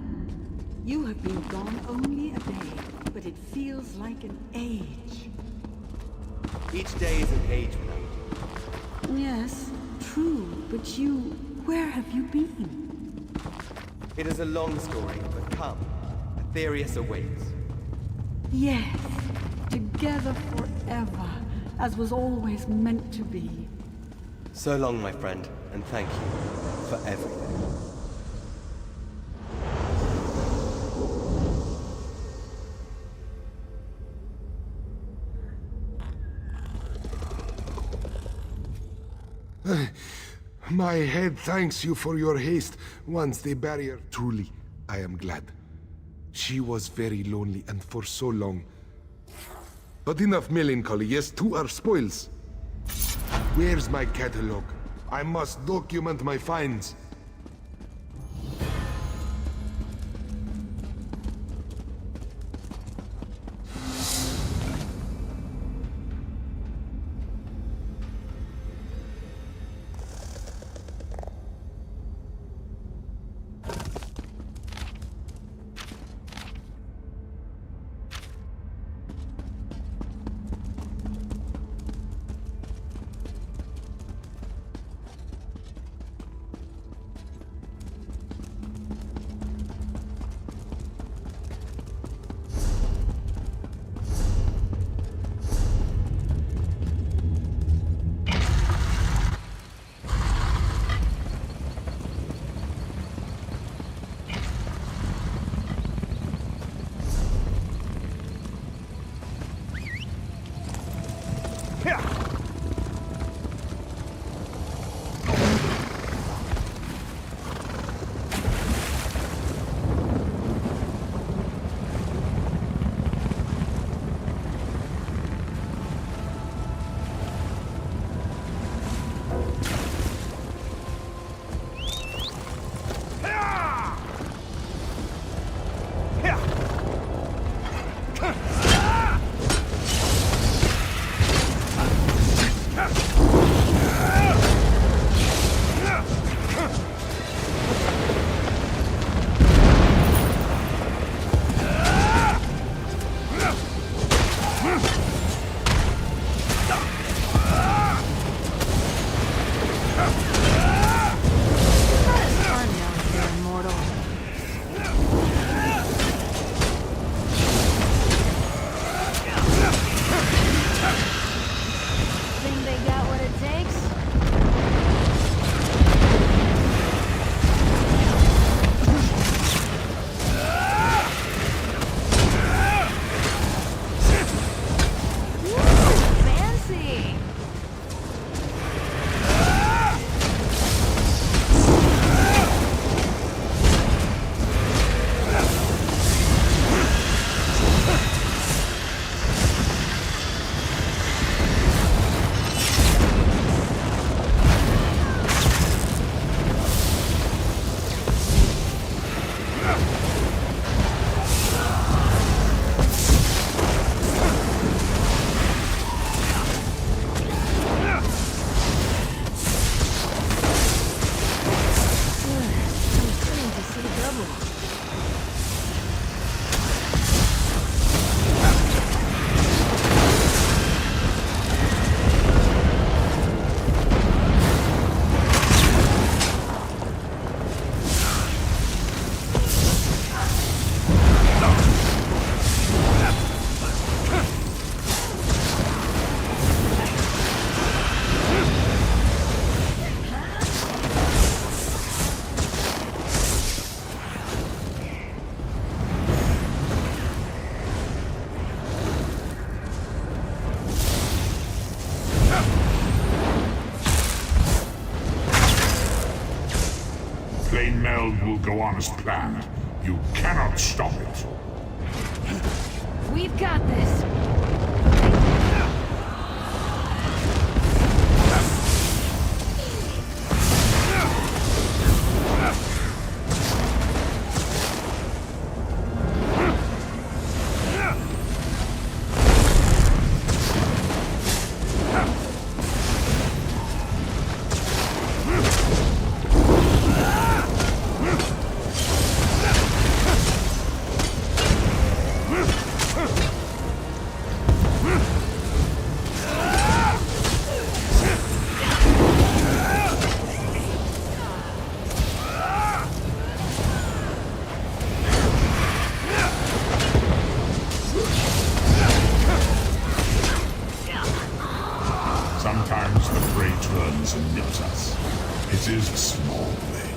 You have been gone only a day, but it feels like an age. Each day is an age without you. Yes, true, but you... where have you been? It is a long story, but come. Aetherius awaits. Yes, together forever, as was always meant to be. So long, my friend, and thank you for everything. My head thanks you for your haste. Once the barrier... Truly, I am glad. She was very lonely, and for so long. But enough melancholy. Yes, to our spoils. Where's my catalog? I must document my finds. Will go on as planned. You cannot stop it. We've got this. Sometimes the prey turns and nips us. It is a small thing.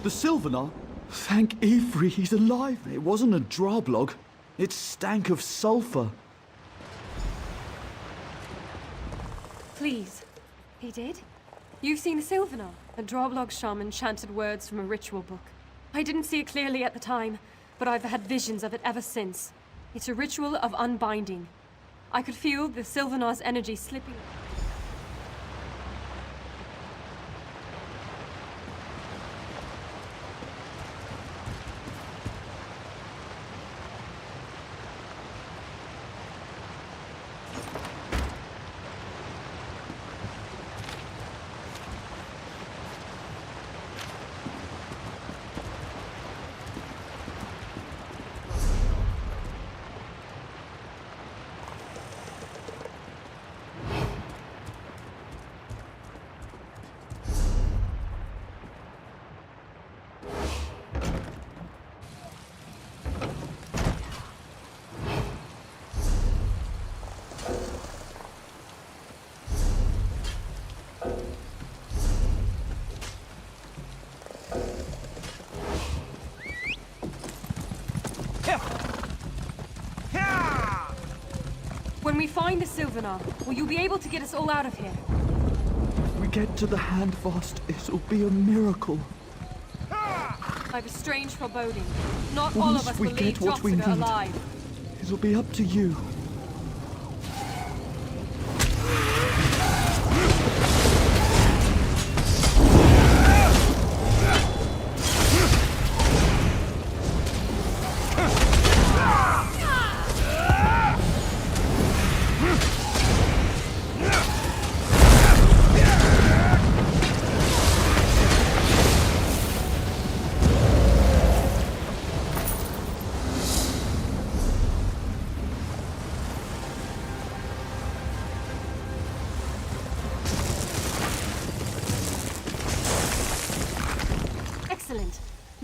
The Sylvanar? Thank Ivry, he's alive. It wasn't a droblog. It stank of sulfur. Please. He did? You've seen the Sylvanar? A droblog shaman chanted words from a ritual book. I didn't see it clearly at the time, but I've had visions of it ever since. It's a ritual of unbinding. I could feel the Sylvanar's energy slipping. When we find the Sylvanar, will you be able to get us all out of here? If we get to the Handfast, it'll be a miracle. I have a strange foreboding. Not all of us will leave Jopsiga alive. It'll be up to you.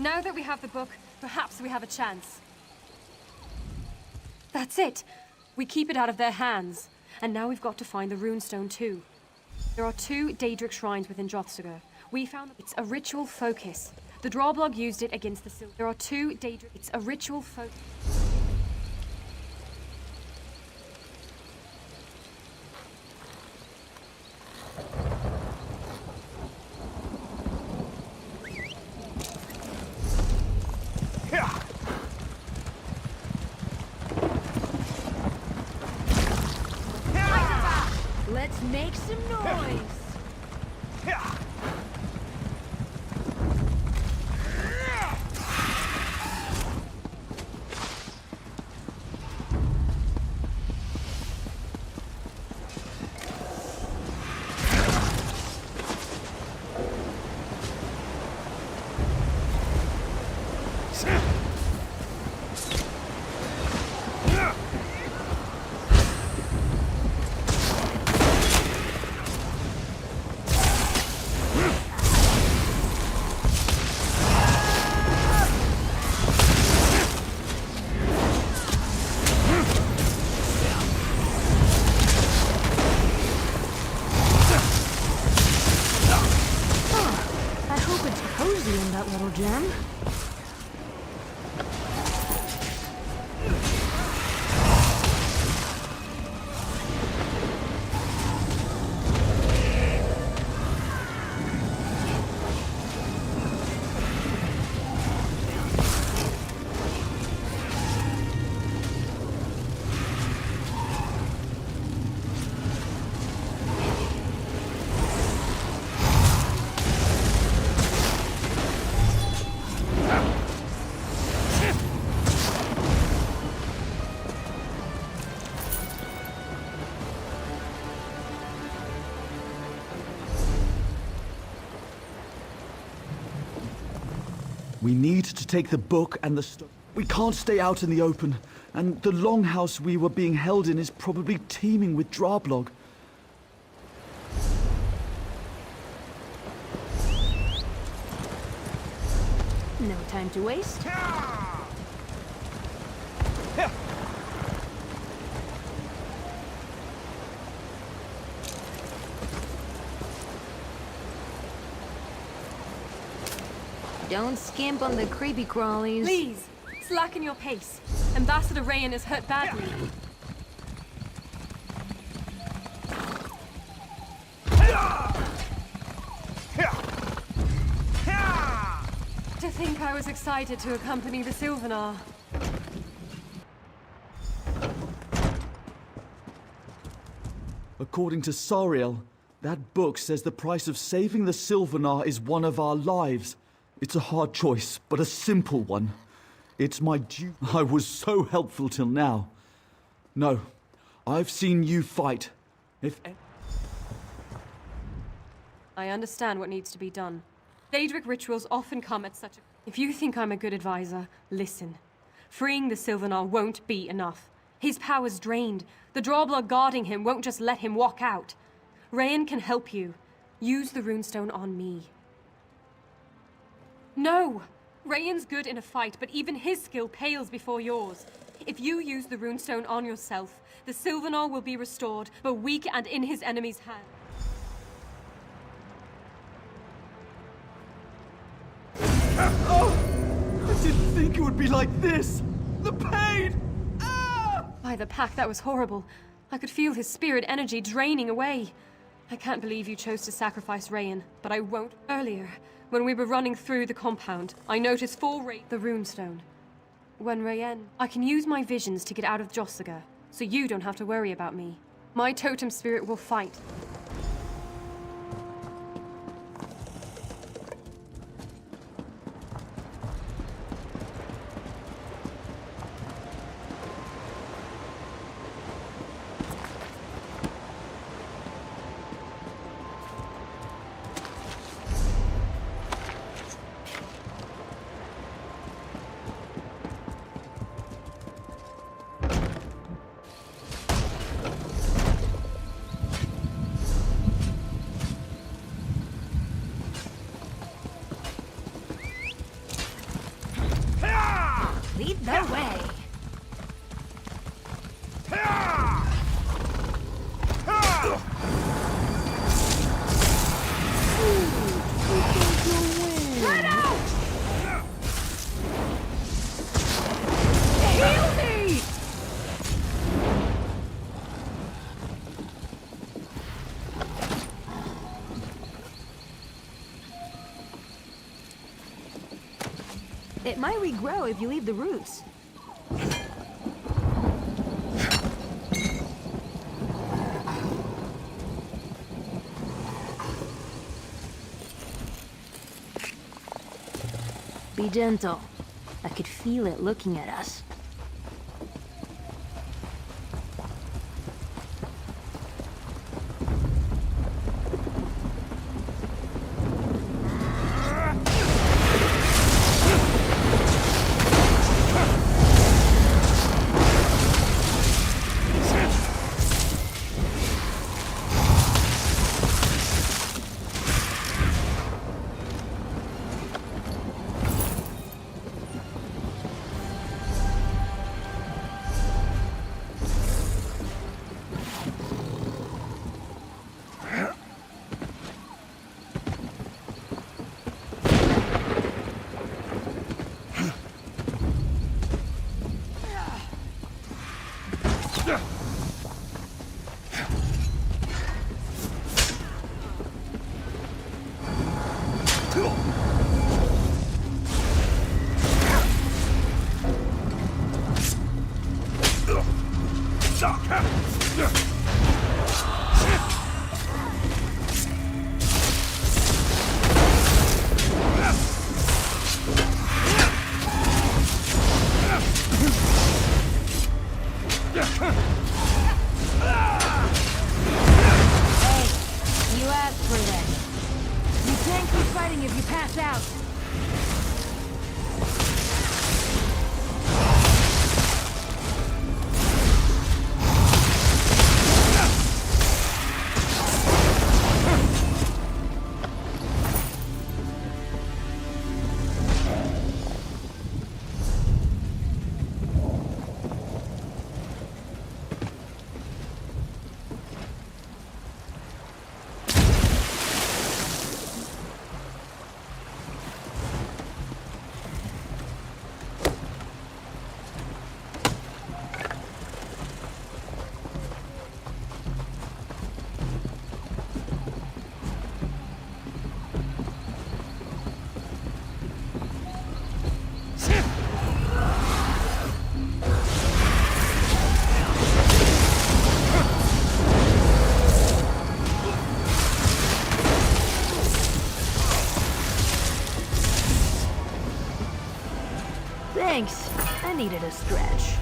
Now that we have the book, perhaps we have a chance. That's it! We keep it out of their hands. And now we've got to find the runestone too. There are 2 Daedric shrines within Jopsiga. We found it's a ritual focus. The Droblog used it against the There are 2 Daedric... It's a ritual focus. Let's make some noise! Gem? We need to take the book and the stone. We can't stay out in the open, and the longhouse we were being held in is probably teeming with Droblog. No time to waste. Don't skimp on the creepy crawlies. Please, slacken your pace. Ambassador Rayan is hurt badly. To think I was excited to accompany the Sylvanar. According to Sariel, that book says the price of saving the Sylvanar is one of our lives. It's a hard choice, but a simple one. It's my duty. I was so helpful till now. No, I've seen you fight. I understand what needs to be done. Daedric rituals often come at such a... If you think I'm a good advisor, listen. Freeing the Sylvanar won't be enough. His power's drained. The Drawblog guarding him won't just let him walk out. Rayan can help you. Use the runestone on me. No! Rayan's good in a fight, but even his skill pales before yours. If you use the runestone on yourself, the Sylvanar will be restored, but weak and in his enemy's hand. Oh! I didn't think it would be like this! The pain! By the pack, that was horrible. I could feel his spirit energy draining away. I can't believe you chose to sacrifice Rayan, but I won't. Earlier, when we were running through the compound, I noticed the runestone. When Rayan... I can use my visions to get out of Jossiga, so you don't have to worry about me. My totem spirit will fight. Lead the way. Run out! Heal me! It might regrow if you leave the roots. Be gentle. I could feel it looking at us. Thanks. I needed a stretch.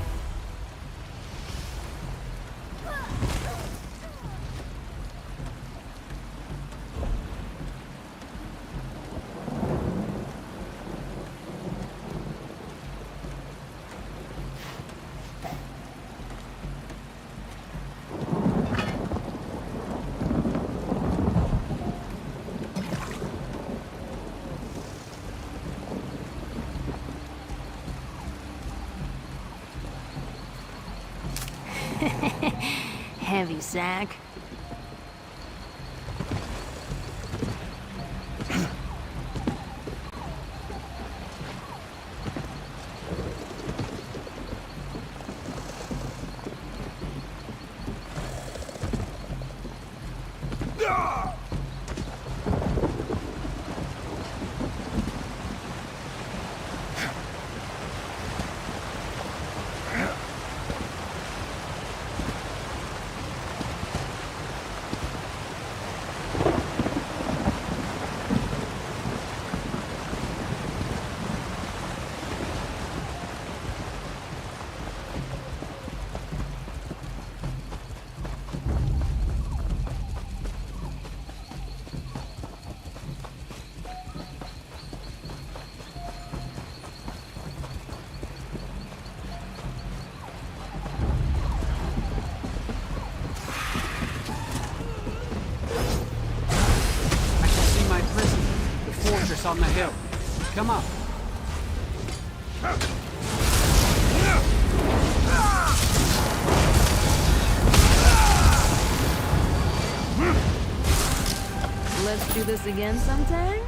Heavy sack. On the hill. Come up. Let's do this again sometime?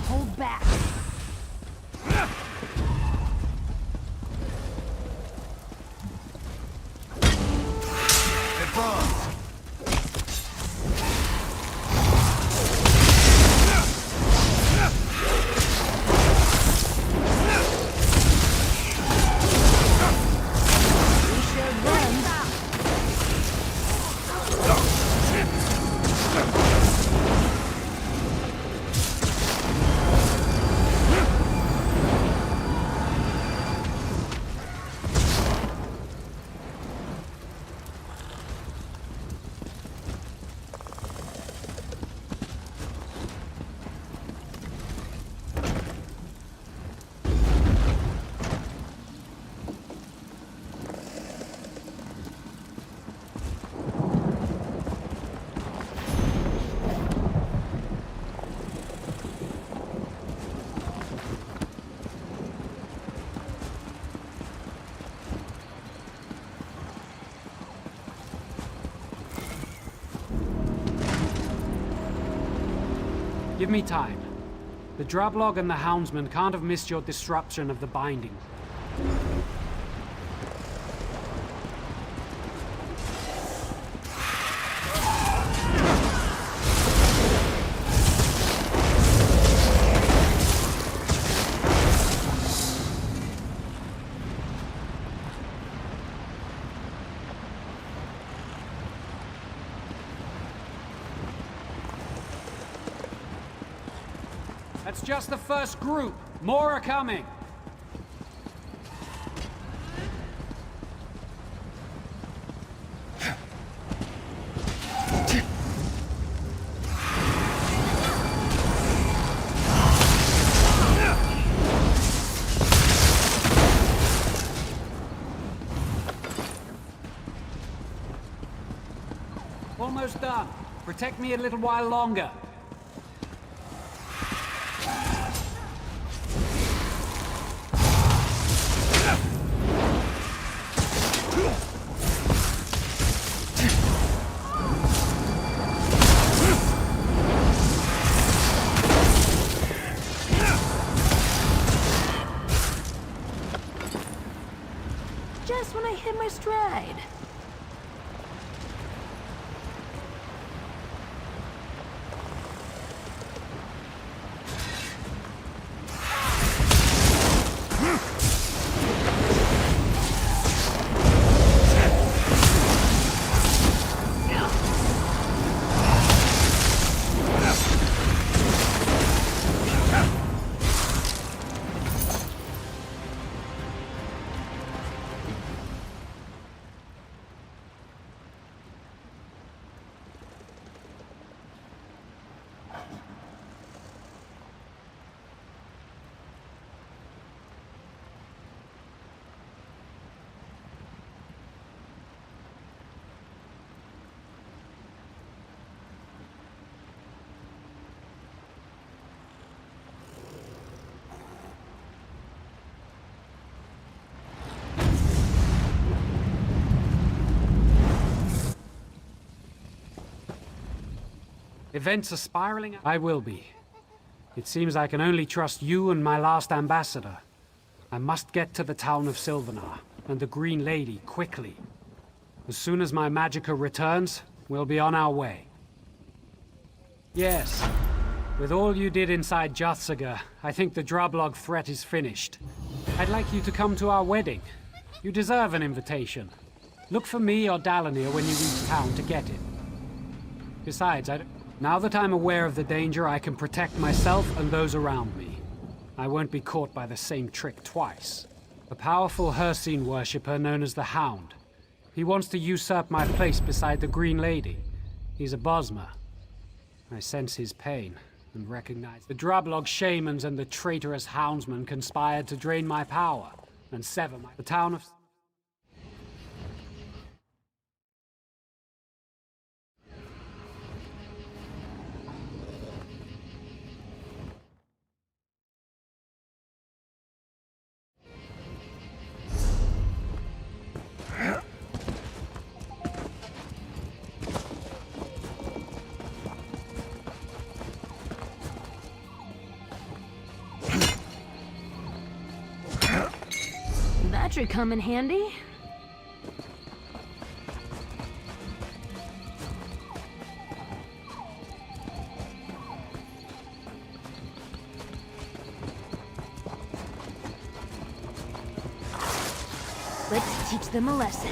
Hold back. Give me time. The Droblog and the Houndsman can't have missed your disruption of the binding. That's just the first group. More are coming. Almost done. Protect me a little while longer. Just when I hit my stride. Events are spiraling. I will be. It seems I can only trust you and my last ambassador. I must get to the town of Sylvanar and the Green Lady quickly. As soon as my magicka returns, we'll be on our way. Yes. With all you did inside Jathsaga, I think the Droblog threat is finished. I'd like you to come to our wedding. You deserve an invitation. Look for me or Dalanir when you reach town to get it. Besides, now that I'm aware of the danger, I can protect myself and those around me. I won't be caught by the same trick twice. A powerful Hircine worshipper known as the Hound. He wants to usurp my place beside the Green Lady. He's a Bosmer. I sense his pain and recognize the Droblog shamans and the traitorous houndsmen conspired to drain my power and sever the town of... That should come in handy. Let's teach them a lesson.